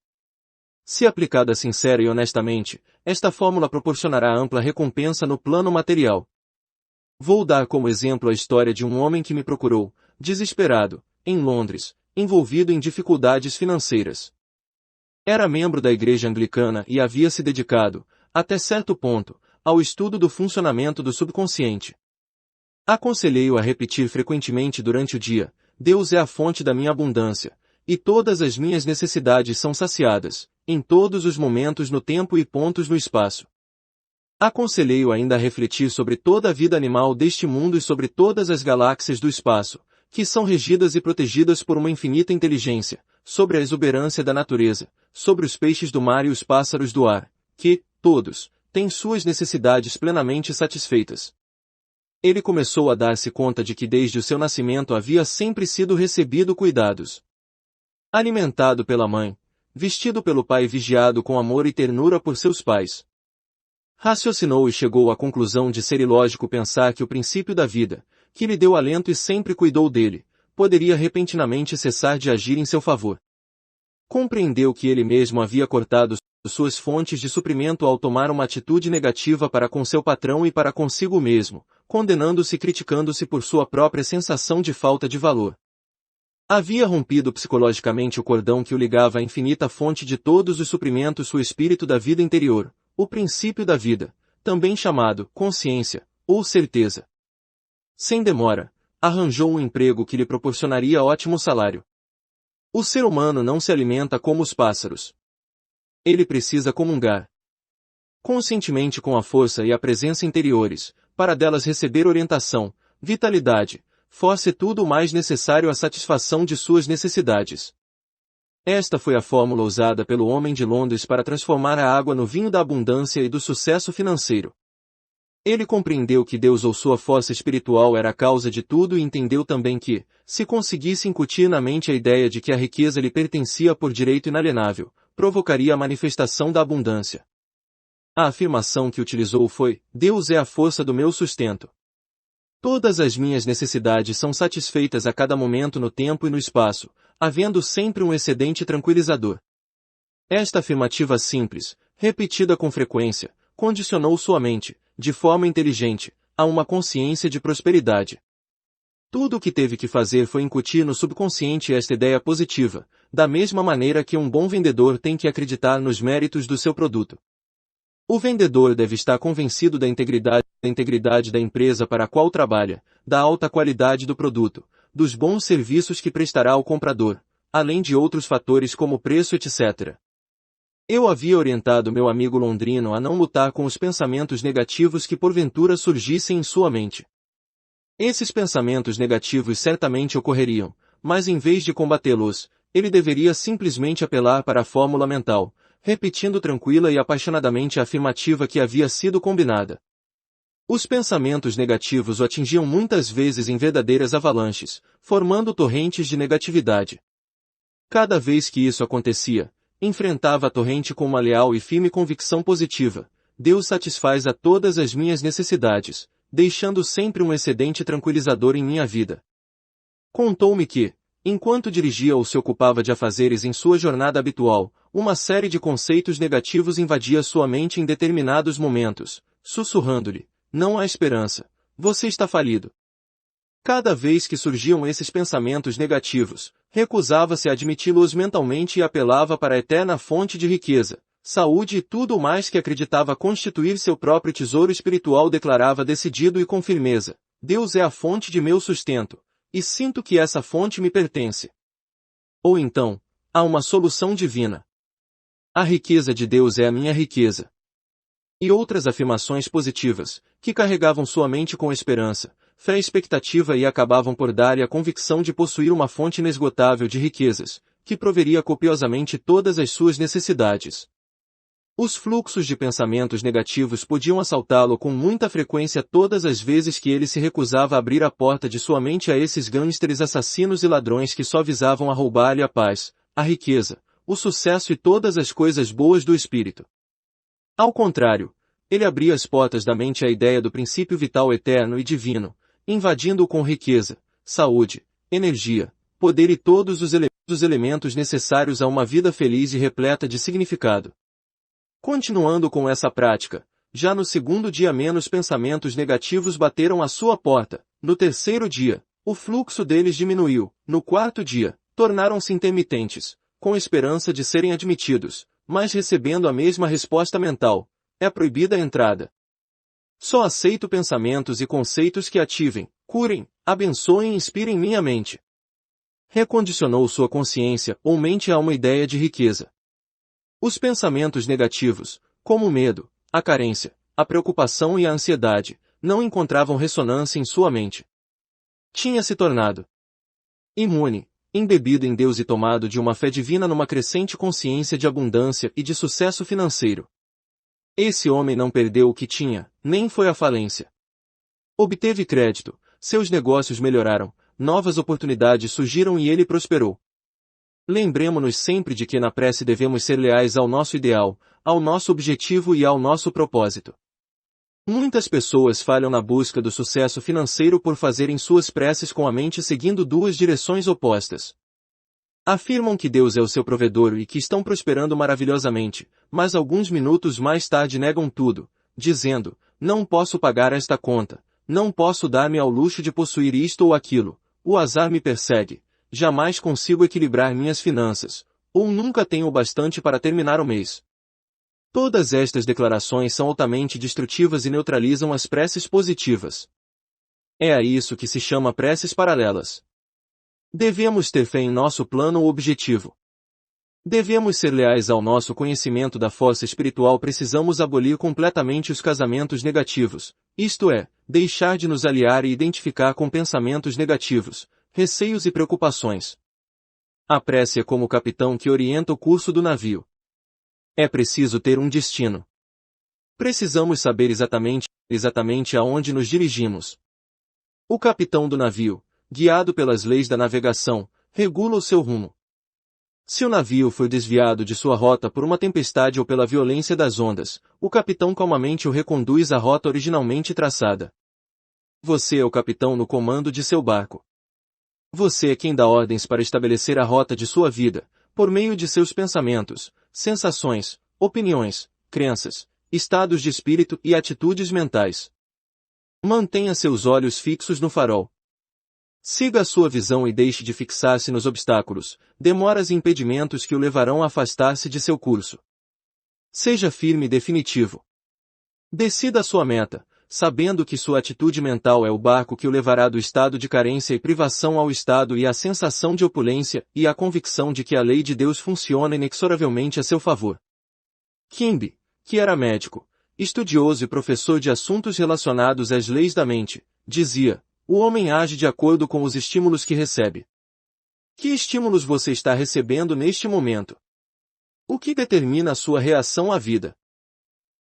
Se aplicada sincera e honestamente, esta fórmula proporcionará ampla recompensa no plano material. Vou dar como exemplo a história de um homem que me procurou, desesperado, em Londres, envolvido em dificuldades financeiras. Era membro da igreja anglicana e havia se dedicado, até certo ponto, ao estudo do funcionamento do subconsciente. Aconselhei-o a repetir frequentemente durante o dia: Deus é a fonte da minha abundância, e todas as minhas necessidades são saciadas, em todos os momentos no tempo e pontos no espaço. Aconselhei-o ainda a refletir sobre toda a vida animal deste mundo e sobre todas as galáxias do espaço, que são regidas e protegidas por uma infinita inteligência, sobre a exuberância da natureza, sobre os peixes do mar e os pássaros do ar, que, todos, têm suas necessidades plenamente satisfeitas. Ele começou a dar-se conta de que desde o seu nascimento havia sempre sido recebido cuidados. Alimentado pela mãe, vestido pelo pai e vigiado com amor e ternura por seus pais. Raciocinou e chegou à conclusão de ser ilógico pensar que o princípio da vida, que lhe deu alento e sempre cuidou dele, poderia repentinamente cessar de agir em seu favor. Compreendeu que ele mesmo havia cortado suas fontes de suprimento ao tomar uma atitude negativa para com seu patrão e para consigo mesmo, condenando-se e criticando-se por sua própria sensação de falta de valor. Havia rompido psicologicamente o cordão que o ligava à infinita fonte de todos os suprimentos, seu espírito da vida interior, o princípio da vida, também chamado consciência, ou certeza. Sem demora, arranjou um emprego que lhe proporcionaria ótimo salário. O ser humano não se alimenta como os pássaros. Ele precisa comungar conscientemente com a força e a presença interiores, para delas receber orientação, vitalidade, força e tudo o mais necessário à satisfação de suas necessidades. Esta foi a fórmula usada pelo homem de Londres para transformar a água no vinho da abundância e do sucesso financeiro. Ele compreendeu que Deus ou sua força espiritual era a causa de tudo e entendeu também que, se conseguisse incutir na mente a ideia de que a riqueza lhe pertencia por direito inalienável, provocaria a manifestação da abundância. A afirmação que utilizou foi: Deus é a força do meu sustento. Todas as minhas necessidades são satisfeitas a cada momento no tempo e no espaço, havendo sempre um excedente tranquilizador. Esta afirmativa simples, repetida com frequência, condicionou sua mente, de forma inteligente, a uma consciência de prosperidade. Tudo o que teve que fazer foi incutir no subconsciente esta ideia positiva, da mesma maneira que um bom vendedor tem que acreditar nos méritos do seu produto. O vendedor deve estar convencido da integridade da empresa para a qual trabalha, da alta qualidade do produto, dos bons serviços que prestará ao comprador, além de outros fatores como preço, etc. Eu havia orientado meu amigo londrino a não lutar com os pensamentos negativos que porventura surgissem em sua mente. Esses pensamentos negativos certamente ocorreriam, mas em vez de combatê-los, ele deveria simplesmente apelar para a fórmula mental, repetindo tranquila e apaixonadamente a afirmativa que havia sido combinada. Os pensamentos negativos o atingiam muitas vezes em verdadeiras avalanches, formando torrentes de negatividade. Cada vez que isso acontecia, enfrentava a torrente com uma leal e firme convicção positiva: Deus satisfaz a todas as minhas necessidades, deixando sempre um excedente tranquilizador em minha vida. Contou-me que, enquanto dirigia ou se ocupava de afazeres em sua jornada habitual, uma série de conceitos negativos invadia sua mente em determinados momentos, sussurrando-lhe: não há esperança, você está falido. Cada vez que surgiam esses pensamentos negativos, recusava-se a admiti-los mentalmente e apelava para a eterna fonte de riqueza, saúde e tudo o mais que acreditava constituir seu próprio tesouro espiritual. Declarava decidido e com firmeza: Deus é a fonte de meu sustento, e sinto que essa fonte me pertence. Ou então, há uma solução divina. A riqueza de Deus é a minha riqueza. E outras afirmações positivas, que carregavam sua mente com esperança, fé e expectativa e acabavam por dar-lhe a convicção de possuir uma fonte inesgotável de riquezas, que proveria copiosamente todas as suas necessidades. Os fluxos de pensamentos negativos podiam assaltá-lo com muita frequência todas as vezes que ele se recusava a abrir a porta de sua mente a esses gangsters assassinos e ladrões que só visavam a roubar-lhe a paz, a riqueza, o sucesso e todas as coisas boas do espírito. Ao contrário, ele abria as portas da mente à ideia do princípio vital eterno e divino, invadindo-o com riqueza, saúde, energia, poder e todos os elementos necessários a uma vida feliz e repleta de significado. Continuando com essa prática, já no segundo dia menos pensamentos negativos bateram à sua porta, no terceiro dia, o fluxo deles diminuiu, no quarto dia, tornaram-se intermitentes, com esperança de serem admitidos, mas recebendo a mesma resposta mental: é proibida a entrada. Só aceito pensamentos e conceitos que ativem, curem, abençoem e inspirem minha mente. Recondicionou sua consciência ou mente a uma ideia de riqueza. Os pensamentos negativos, como o medo, a carência, a preocupação e a ansiedade, não encontravam ressonância em sua mente. Tinha se tornado imune, embebido em Deus e tomado de uma fé divina numa crescente consciência de abundância e de sucesso financeiro. Esse homem não perdeu o que tinha, nem foi à falência. Obteve crédito, seus negócios melhoraram, novas oportunidades surgiram e ele prosperou. Lembremo-nos sempre de que na prece devemos ser leais ao nosso ideal, ao nosso objetivo e ao nosso propósito. Muitas pessoas falham na busca do sucesso financeiro por fazerem suas preces com a mente seguindo duas direções opostas. Afirmam que Deus é o seu provedor e que estão prosperando maravilhosamente, mas alguns minutos mais tarde negam tudo, dizendo: não posso pagar esta conta, não posso dar-me ao luxo de possuir isto ou aquilo, o azar me persegue, jamais consigo equilibrar minhas finanças, ou nunca tenho o bastante para terminar o mês. Todas estas declarações são altamente destrutivas e neutralizam as preces positivas. É a isso que se chama preces paralelas. Devemos ter fé em nosso plano ou objetivo. Devemos ser leais ao nosso conhecimento da força espiritual. Precisamos abolir completamente os casamentos negativos, isto é, deixar de nos aliar e identificar com pensamentos negativos, receios e preocupações. A prece é como o capitão que orienta o curso do navio. É preciso ter um destino. Precisamos saber exatamente aonde nos dirigimos. O capitão do navio, guiado pelas leis da navegação, regula o seu rumo. Se o navio foi desviado de sua rota por uma tempestade ou pela violência das ondas, o capitão calmamente o reconduz à rota originalmente traçada. Você é o capitão no comando de seu barco. Você é quem dá ordens para estabelecer a rota de sua vida, por meio de seus pensamentos, sensações, opiniões, crenças, estados de espírito e atitudes mentais. Mantenha seus olhos fixos no farol. Siga a sua visão e deixe de fixar-se nos obstáculos, demoras e impedimentos que o levarão a afastar-se de seu curso. Seja firme e definitivo. Decida a sua meta, sabendo que sua atitude mental é o barco que o levará do estado de carência e privação ao estado e à sensação de opulência e à convicção de que a lei de Deus funciona inexoravelmente a seu favor. Kimbe, que era médico, estudioso e professor de assuntos relacionados às leis da mente, dizia: o homem age de acordo com os estímulos que recebe. Que estímulos você está recebendo neste momento? O que determina a sua reação à vida?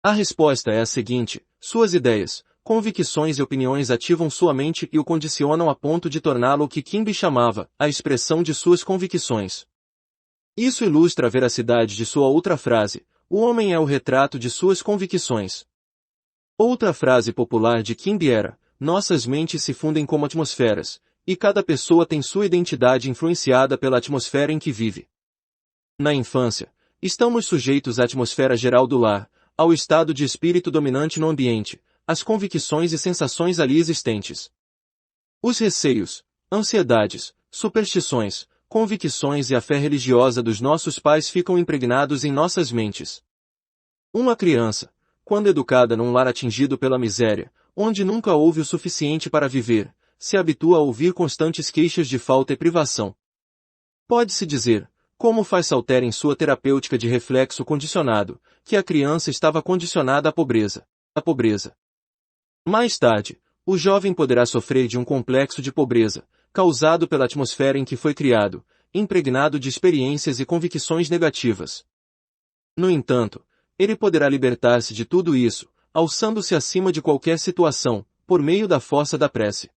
A resposta é a seguinte: suas ideias, convicções e opiniões ativam sua mente e o condicionam a ponto de torná-lo o que Kimbe chamava a expressão de suas convicções. Isso ilustra a veracidade de sua outra frase: o homem é o retrato de suas convicções. Outra frase popular de Kimbe era: nossas mentes se fundem como atmosferas, e cada pessoa tem sua identidade influenciada pela atmosfera em que vive. Na infância, estamos sujeitos à atmosfera geral do lar, ao estado de espírito dominante no ambiente, às convicções e sensações ali existentes. Os receios, ansiedades, superstições, convicções e a fé religiosa dos nossos pais ficam impregnados em nossas mentes. Uma criança, quando educada num lar atingido pela miséria, onde nunca houve o suficiente para viver, se habitua a ouvir constantes queixas de falta e privação. Pode-se dizer, como faz Salter em sua terapêutica de reflexo condicionado, que a criança estava condicionada à pobreza. Mais tarde, o jovem poderá sofrer de um complexo de pobreza, causado pela atmosfera em que foi criado, impregnado de experiências e convicções negativas. No entanto, ele poderá libertar-se de tudo isso, alçando-se acima de qualquer situação, por meio da força da prece.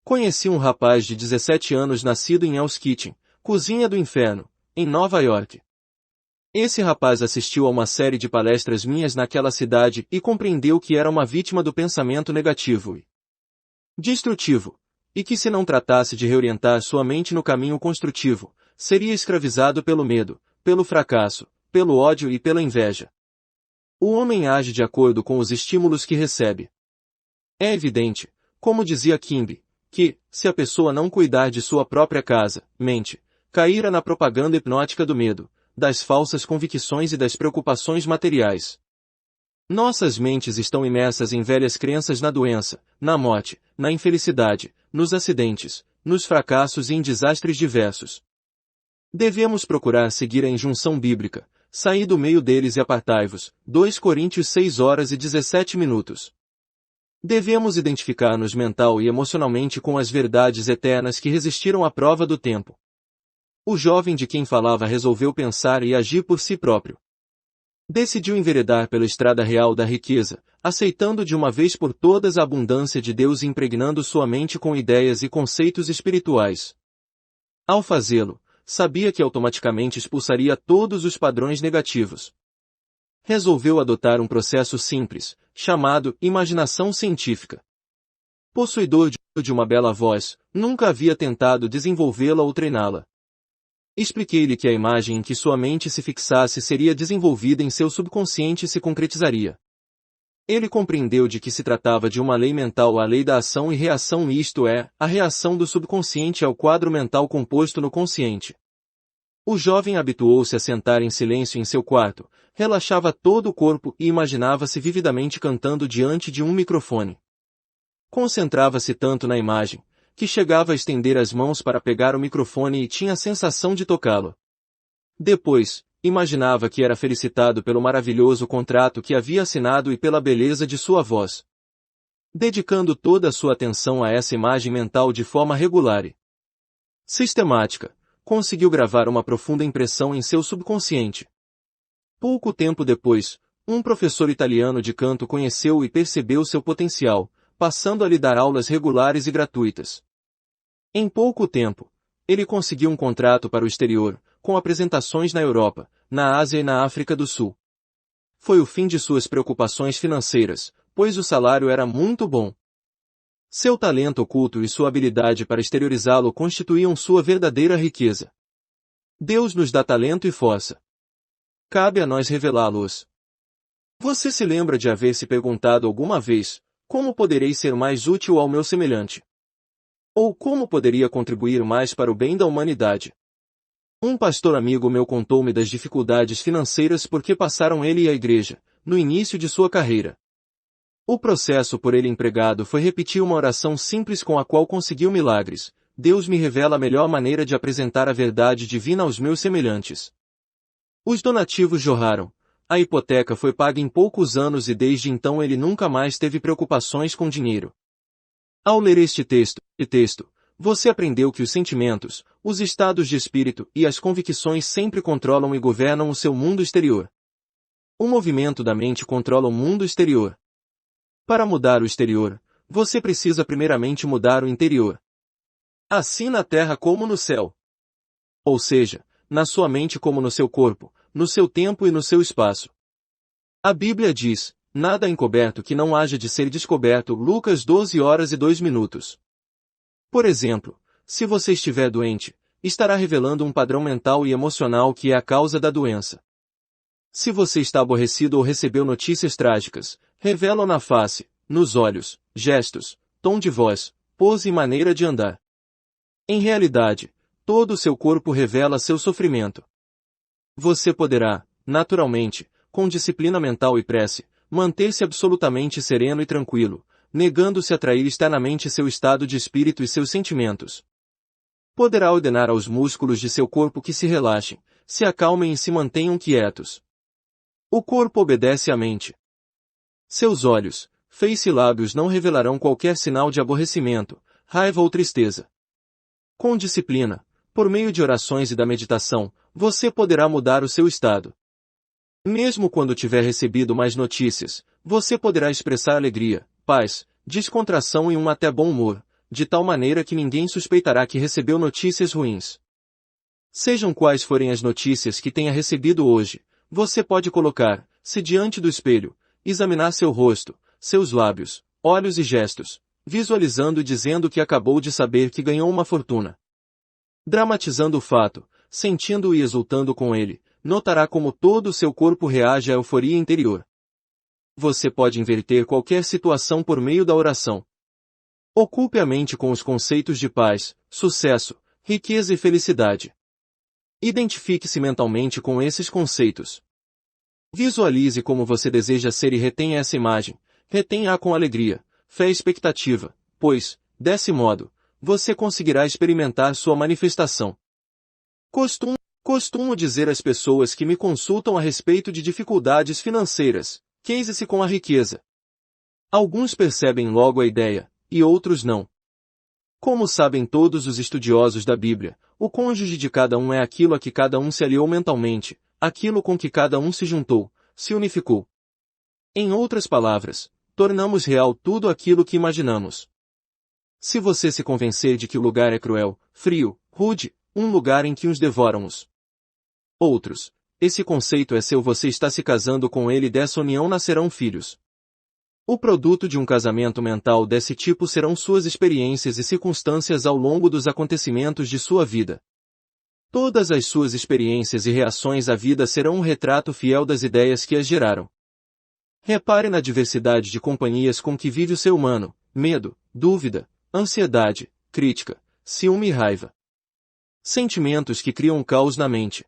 Conheci um rapaz de 17 anos nascido em Hell's Kitchen, cozinha do inferno, em Nova York. Esse rapaz assistiu a uma série de palestras minhas naquela cidade e compreendeu que era uma vítima do pensamento negativo e destrutivo, e que se não tratasse de reorientar sua mente no caminho construtivo, seria escravizado pelo medo, pelo fracasso, pelo ódio e pela inveja. O homem age de acordo com os estímulos que recebe. É evidente, como dizia Kimbe, que, se a pessoa não cuidar de sua própria casa, mente, cairá na propaganda hipnótica do medo, das falsas convicções e das preocupações materiais. Nossas mentes estão imersas em velhas crenças na doença, na morte, na infelicidade, nos acidentes, nos fracassos e em desastres diversos. Devemos procurar seguir a injunção bíblica: saí do meio deles e apartai-vos. 2 Coríntios 6:17. Devemos identificar-nos mental e emocionalmente com as verdades eternas que resistiram à prova do tempo. O jovem de quem falava resolveu pensar e agir por si próprio. Decidiu enveredar pela estrada real da riqueza, aceitando de uma vez por todas a abundância de Deus e impregnando sua mente com ideias e conceitos espirituais. Ao fazê-lo, sabia que automaticamente expulsaria todos os padrões negativos. Resolveu adotar um processo simples, chamado imaginação científica. Possuidor de uma bela voz, nunca havia tentado desenvolvê-la ou treiná-la. Expliquei-lhe que a imagem em que sua mente se fixasse seria desenvolvida em seu subconsciente e se concretizaria. Ele compreendeu de que se tratava de uma lei mental, a lei da ação e reação, isto é, a reação do subconsciente ao quadro mental composto no consciente. O jovem habituou-se a sentar em silêncio em seu quarto, relaxava todo o corpo e imaginava-se vividamente cantando diante de um microfone. Concentrava-se tanto na imagem, que chegava a estender as mãos para pegar o microfone e tinha a sensação de tocá-lo. Depois, imaginava que era felicitado pelo maravilhoso contrato que havia assinado e pela beleza de sua voz. Dedicando toda a sua atenção a essa imagem mental de forma regular e sistemática, conseguiu gravar uma profunda impressão em seu subconsciente. Pouco tempo depois, um professor italiano de canto conheceu e percebeu seu potencial, passando a lhe dar aulas regulares e gratuitas. Em pouco tempo, ele conseguiu um contrato para o exterior, com apresentações na Europa, na Ásia e na África do Sul. Foi o fim de suas preocupações financeiras, pois o salário era muito bom. Seu talento oculto e sua habilidade para exteriorizá-lo constituíam sua verdadeira riqueza. Deus nos dá talento e força. Cabe a nós revelá-los. Você se lembra de haver se perguntado alguma vez, como poderei ser mais útil ao meu semelhante? Ou como poderia contribuir mais para o bem da humanidade? Um pastor amigo meu contou-me das dificuldades financeiras por que passaram ele e a igreja, no início de sua carreira. O processo por ele empregado foi repetir uma oração simples com a qual conseguiu milagres: Deus me revela a melhor maneira de apresentar a verdade divina aos meus semelhantes. Os donativos jorraram, a hipoteca foi paga em poucos anos e desde então ele nunca mais teve preocupações com dinheiro. Ao ler este texto, você aprendeu que os sentimentos, os estados de espírito e as convicções sempre controlam e governam o seu mundo exterior. O movimento da mente controla o mundo exterior. Para mudar o exterior, você precisa primeiramente mudar o interior. Assim na terra como no céu. Ou seja, na sua mente como no seu corpo, no seu tempo e no seu espaço. A Bíblia diz: nada encoberto que não haja de ser descoberto. Lucas 12h02. Por exemplo, se você estiver doente, estará revelando um padrão mental e emocional que é a causa da doença. Se você está aborrecido ou recebeu notícias trágicas, revelam na face, nos olhos, gestos, tom de voz, pose e maneira de andar. Em realidade, todo o seu corpo revela seu sofrimento. Você poderá, naturalmente, com disciplina mental e prece, manter-se absolutamente sereno e tranquilo, negando-se a trair externamente seu estado de espírito e seus sentimentos. Poderá ordenar aos músculos de seu corpo que se relaxem, se acalmem e se mantenham quietos. O corpo obedece à mente. Seus olhos, face e lábios não revelarão qualquer sinal de aborrecimento, raiva ou tristeza. Com disciplina, por meio de orações e da meditação, você poderá mudar o seu estado. Mesmo quando tiver recebido mais notícias, você poderá expressar alegria, paz, descontração e um até bom humor, de tal maneira que ninguém suspeitará que recebeu notícias ruins. Sejam quais forem as notícias que tenha recebido hoje, você pode colocar-se diante do espelho, examinar seu rosto, seus lábios, olhos e gestos, visualizando e dizendo que acabou de saber que ganhou uma fortuna. Dramatizando o fato, sentindo e exultando com ele, notará como todo o seu corpo reage à euforia interior. Você pode inverter qualquer situação por meio da oração. Ocupe a mente com os conceitos de paz, sucesso, riqueza e felicidade. Identifique-se mentalmente com esses conceitos. Visualize como você deseja ser e retenha essa imagem, retenha-a com alegria, fé e expectativa, pois, desse modo, você conseguirá experimentar sua manifestação. Costumo dizer às pessoas que me consultam a respeito de dificuldades financeiras: case-se com a riqueza. Alguns percebem logo a ideia, e outros não. Como sabem todos os estudiosos da Bíblia, o cônjuge de cada um é aquilo a que cada um se aliou mentalmente, aquilo com que cada um se juntou, se unificou. Em outras palavras, tornamos real tudo aquilo que imaginamos. Se você se convencer de que o lugar é cruel, frio, rude, um lugar em que uns devoram os outros, esse conceito é seu. Você está se casando com ele e dessa união nascerão filhos. O produto de um casamento mental desse tipo serão suas experiências e circunstâncias ao longo dos acontecimentos de sua vida. Todas as suas experiências e reações à vida serão um retrato fiel das ideias que as geraram. Repare na diversidade de companhias com que vive o ser humano: medo, dúvida, ansiedade, crítica, ciúme e raiva. Sentimentos que criam um caos na mente.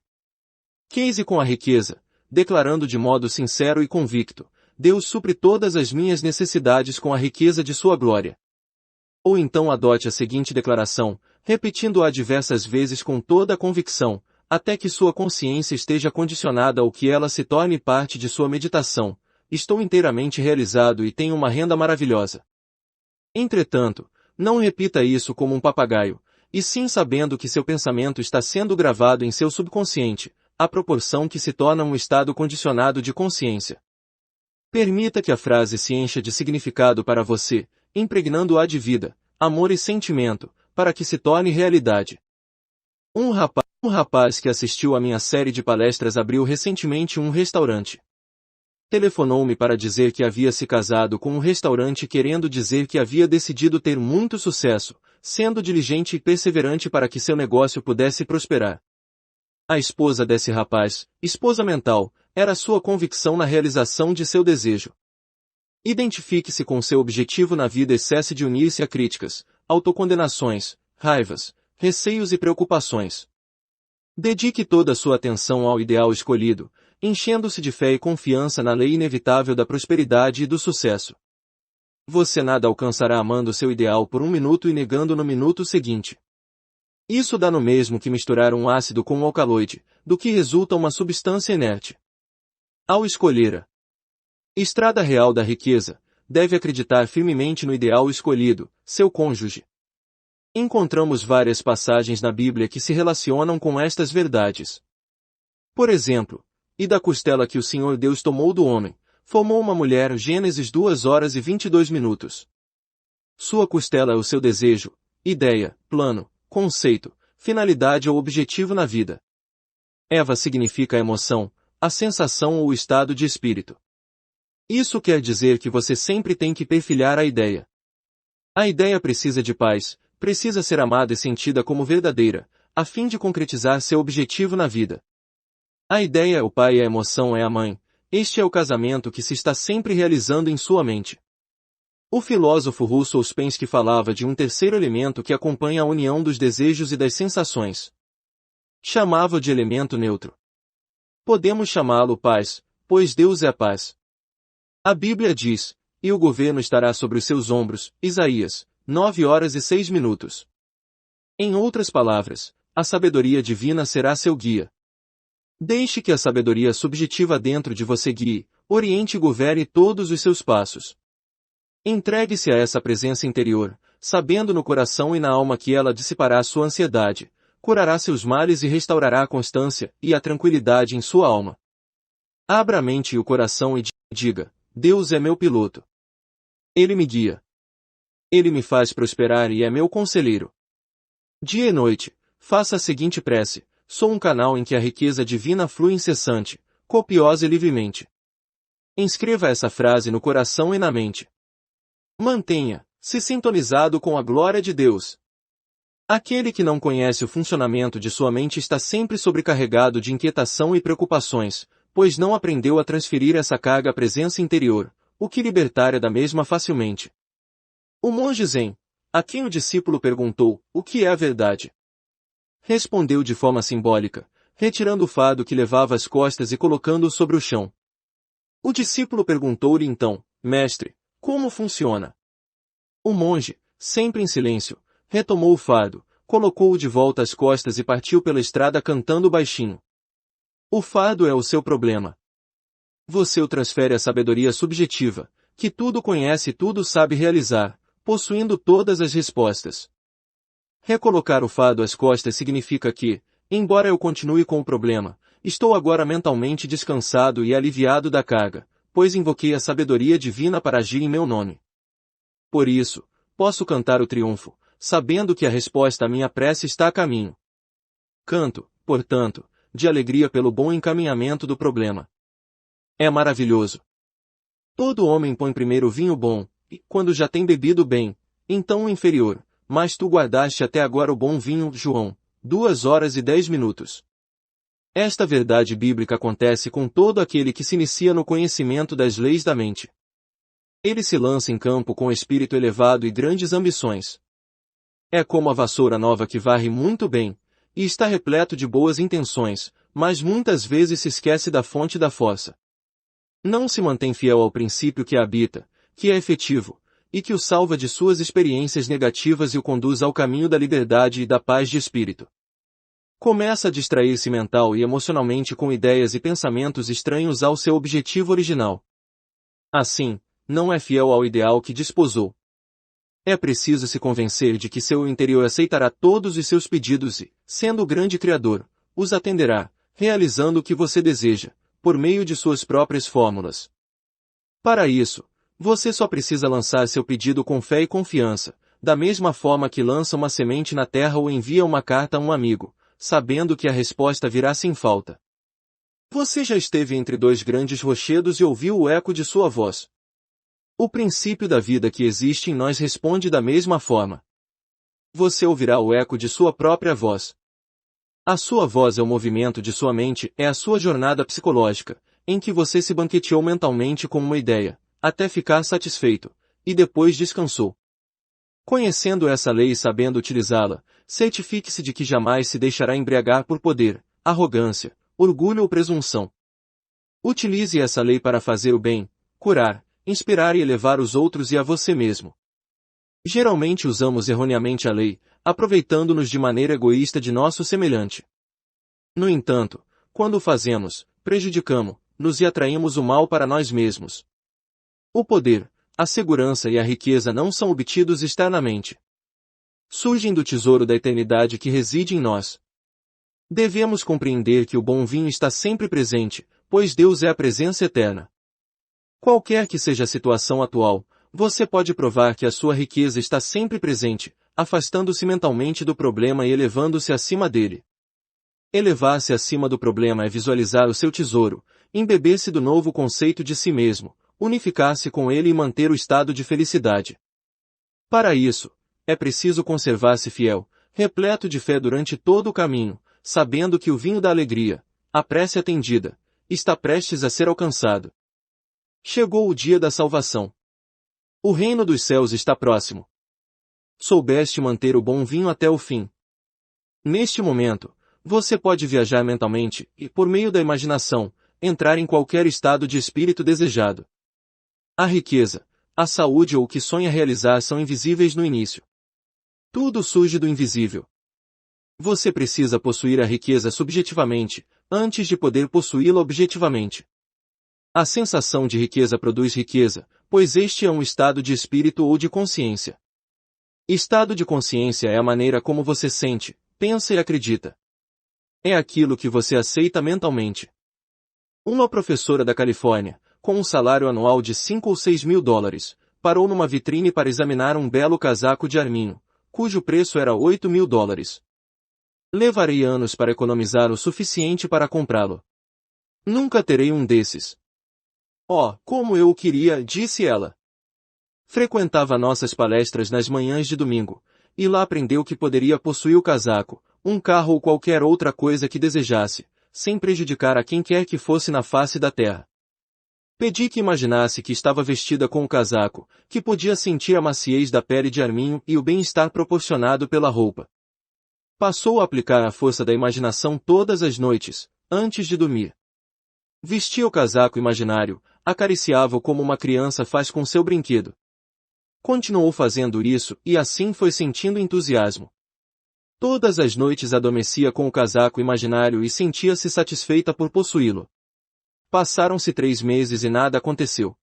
Case com a riqueza, declarando de modo sincero e convicto: Deus supre todas as minhas necessidades com a riqueza de sua glória. Ou então adote a seguinte declaração, repetindo-a diversas vezes com toda a convicção: até que sua consciência esteja condicionada ao que ela se torne parte de sua meditação. Estou inteiramente realizado e tenho uma renda maravilhosa. Entretanto, não repita isso como um papagaio, e sim sabendo que seu pensamento está sendo gravado em seu subconsciente, à proporção que se torna um estado condicionado de consciência. Permita que a frase se encha de significado para você, impregnando-a de vida, amor e sentimento, para que se torne realidade. Um rapaz que assistiu à minha série de palestras abriu recentemente um restaurante. Telefonou-me para dizer que havia se casado com um restaurante, querendo dizer que havia decidido ter muito sucesso, sendo diligente e perseverante para que seu negócio pudesse prosperar. A esposa desse rapaz, esposa mental, era sua convicção na realização de seu desejo. Identifique-se com seu objetivo na vida e cesse de unir-se a críticas, autocondenações, raivas, receios e preocupações. Dedique toda a sua atenção ao ideal escolhido, enchendo-se de fé e confiança na lei inevitável da prosperidade e do sucesso. Você nada alcançará amando seu ideal por um minuto e negando no minuto seguinte. Isso dá no mesmo que misturar um ácido com um alcaloide, do que resulta uma substância inerte. Ao escolher a estrada real da riqueza, deve acreditar firmemente no ideal escolhido, seu cônjuge. Encontramos várias passagens na Bíblia que se relacionam com estas verdades. Por exemplo, e da costela que o Senhor Deus tomou do homem, formou uma mulher. Gênesis 2 horas e 22 minutos. Sua costela é o seu desejo, ideia, plano, conceito, finalidade ou objetivo na vida. Eva significa a emoção, a sensação ou o estado de espírito. Isso quer dizer que você sempre tem que perfilhar a ideia. A ideia precisa de paz, precisa ser amada e sentida como verdadeira, a fim de concretizar seu objetivo na vida. A ideia é o pai e a emoção é a mãe. Este é o casamento que se está sempre realizando em sua mente. O filósofo Russell Spensky falava de um terceiro elemento que acompanha a união dos desejos e das sensações. Chamava-o de elemento neutro. Podemos chamá-lo paz, pois Deus é a paz. A Bíblia diz, e o governo estará sobre os seus ombros, Isaías, 9 horas e 6 minutos. Em outras palavras, a sabedoria divina será seu guia. Deixe que a sabedoria subjetiva dentro de você guie, oriente e governe todos os seus passos. Entregue-se a essa presença interior, sabendo no coração e na alma que ela dissipará sua ansiedade, curará seus males e restaurará a constância e a tranquilidade em sua alma. Abra a mente e o coração e diga, Deus é meu piloto. Ele me guia. Ele me faz prosperar e é meu conselheiro. Dia e noite, faça a seguinte prece: sou um canal em que a riqueza divina flui incessante, copiosa e livremente. Inscreva essa frase no coração e na mente. Mantenha-se sintonizado com a glória de Deus. Aquele que não conhece o funcionamento de sua mente está sempre sobrecarregado de inquietação e preocupações, pois não aprendeu a transferir essa carga à presença interior, o que libertaria da mesma facilmente. O monge Zen, a quem o discípulo perguntou, o que é a verdade? Respondeu de forma simbólica, retirando o fardo que levava às costas e colocando-o sobre o chão. O discípulo perguntou-lhe então, mestre, como funciona? O monge, sempre em silêncio, retomou o fardo, colocou-o de volta às costas e partiu pela estrada cantando baixinho. O fardo é o seu problema. Você o transfere à sabedoria subjetiva, que tudo conhece e tudo sabe realizar, possuindo todas as respostas. Recolocar o fardo às costas significa que, embora eu continue com o problema, estou agora mentalmente descansado e aliviado da carga, pois invoquei a sabedoria divina para agir em meu nome. Por isso, posso cantar o triunfo, sabendo que a resposta à minha prece está a caminho. Canto, portanto, de alegria pelo bom encaminhamento do problema. É maravilhoso. Todo homem põe primeiro o vinho bom, e, quando já tem bebido bem, então o inferior, mas tu guardaste até agora o bom vinho. João, 2 horas e 10 minutos. Esta verdade bíblica acontece com todo aquele que se inicia no conhecimento das leis da mente. Ele se lança em campo com espírito elevado e grandes ambições. É como a vassoura nova que varre muito bem, e está repleto de boas intenções, mas muitas vezes se esquece da fonte da fossa. Não se mantém fiel ao princípio que a habita, que é efetivo, e que o salva de suas experiências negativas e o conduz ao caminho da liberdade e da paz de espírito. Começa a distrair-se mental e emocionalmente com ideias e pensamentos estranhos ao seu objetivo original. Assim, não é fiel ao ideal que desposou. É preciso se convencer de que seu interior aceitará todos os seus pedidos e, sendo o grande Criador, os atenderá, realizando o que você deseja, por meio de suas próprias fórmulas. Para isso, você só precisa lançar seu pedido com fé e confiança, da mesma forma que lança uma semente na terra ou envia uma carta a um amigo, sabendo que a resposta virá sem falta. Você já esteve entre dois grandes rochedos e ouviu o eco de sua voz. O princípio da vida que existe em nós responde da mesma forma. Você ouvirá o eco de sua própria voz. A sua voz é o movimento de sua mente, é a sua jornada psicológica, em que você se banqueteou mentalmente com uma ideia, até ficar satisfeito, e depois descansou. Conhecendo essa lei e sabendo utilizá-la, certifique-se de que jamais se deixará embriagar por poder, arrogância, orgulho ou presunção. Utilize essa lei para fazer o bem, curar, inspirar e elevar os outros e a você mesmo. Geralmente usamos erroneamente a lei, aproveitando-nos de maneira egoísta de nosso semelhante. No entanto, quando o fazemos, prejudicamos-nos e atraímos o mal para nós mesmos. O poder, a segurança e a riqueza não são obtidos externamente. Surgem do tesouro da eternidade que reside em nós. Devemos compreender que o bom vinho está sempre presente, pois Deus é a presença eterna. Qualquer que seja a situação atual, você pode provar que a sua riqueza está sempre presente, afastando-se mentalmente do problema e elevando-se acima dele. Elevar-se acima do problema é visualizar o seu tesouro, embeber-se do novo conceito de si mesmo, unificar-se com ele e manter o estado de felicidade. Para isso, é preciso conservar-se fiel, repleto de fé durante todo o caminho, sabendo que o vinho da alegria, a prece atendida, está prestes a ser alcançado. Chegou o dia da salvação. O reino dos céus está próximo. Soubeste manter o bom vinho até o fim. Neste momento, você pode viajar mentalmente e, por meio da imaginação, entrar em qualquer estado de espírito desejado. A riqueza, a saúde ou o que sonha realizar são invisíveis no início. Tudo surge do invisível. Você precisa possuir a riqueza subjetivamente, antes de poder possuí-la objetivamente. A sensação de riqueza produz riqueza, pois este é um estado de espírito ou de consciência. Estado de consciência é a maneira como você sente, pensa e acredita. É aquilo que você aceita mentalmente. Uma professora da Califórnia, com um salário anual de 5 ou 6 mil dólares, parou numa vitrine para examinar um belo casaco de arminho, cujo preço era 8 mil dólares. Levarei anos para economizar o suficiente para comprá-lo. Nunca terei um desses. Oh, como eu o queria, disse ela. Frequentava nossas palestras nas manhãs de domingo, e lá aprendeu que poderia possuir o casaco, um carro ou qualquer outra coisa que desejasse, sem prejudicar a quem quer que fosse na face da terra. Pedi que imaginasse que estava vestida com o casaco, que podia sentir a maciez da pele de arminho e o bem-estar proporcionado pela roupa. Passou a aplicar a força da imaginação todas as noites, antes de dormir. Vestia o casaco imaginário, acariciava-o como uma criança faz com seu brinquedo. Continuou fazendo isso e assim foi sentindo entusiasmo. Todas as noites adormecia com o casaco imaginário e sentia-se satisfeita por possuí-lo. Passaram-se 3 meses e nada aconteceu.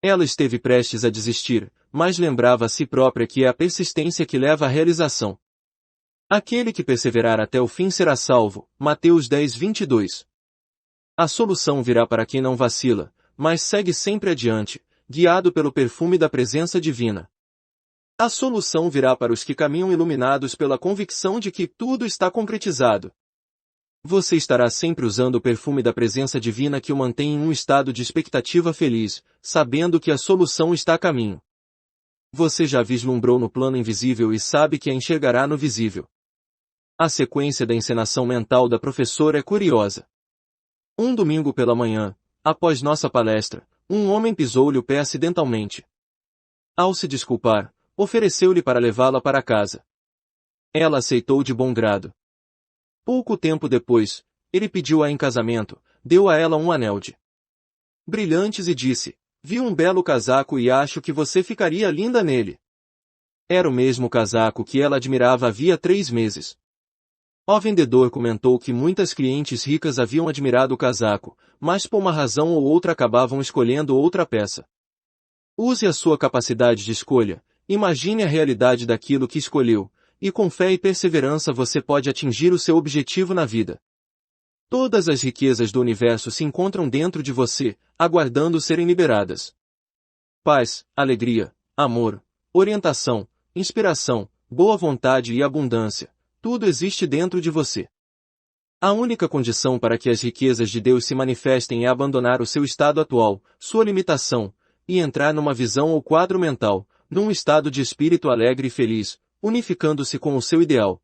Ela esteve prestes a desistir, mas lembrava a si própria que é a persistência que leva à realização. Aquele que perseverar até o fim será salvo. Mateus 10:22. A solução virá para quem não vacila, mas segue sempre adiante, guiado pelo perfume da presença divina. A solução virá para os que caminham iluminados pela convicção de que tudo está concretizado. Você estará sempre usando o perfume da presença divina que o mantém em um estado de expectativa feliz, sabendo que a solução está a caminho. Você já vislumbrou no plano invisível e sabe que a enxergará no visível. A sequência da encenação mental da professora é curiosa. Um domingo pela manhã, após nossa palestra, um homem pisou-lhe o pé acidentalmente. Ao se desculpar, ofereceu-lhe para levá-la para casa. Ela aceitou de bom grado. Pouco tempo depois, ele pediu-a em casamento, deu a ela um anel de brilhantes e disse: "Vi um belo casaco e acho que você ficaria linda nele." Era o mesmo casaco que ela admirava havia 3 meses. O vendedor comentou que muitas clientes ricas haviam admirado o casaco, mas por uma razão ou outra acabavam escolhendo outra peça. Use a sua capacidade de escolha, imagine a realidade daquilo que escolheu, e com fé e perseverança você pode atingir o seu objetivo na vida. Todas as riquezas do universo se encontram dentro de você, aguardando serem liberadas. Paz, alegria, amor, orientação, inspiração, boa vontade e abundância, tudo existe dentro de você. A única condição para que as riquezas de Deus se manifestem é abandonar o seu estado atual, sua limitação, e entrar numa visão ou quadro mental, num estado de espírito alegre e feliz, unificando-se com o seu ideal.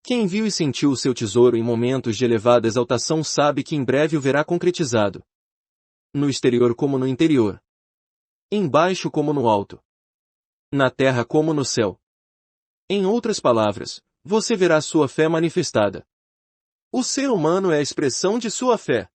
Quem viu e sentiu o seu tesouro em momentos de elevada exaltação sabe que em breve o verá concretizado. No exterior como no interior. Embaixo como no alto. Na terra como no céu. Em outras palavras, você verá sua fé manifestada. O ser humano é a expressão de sua fé.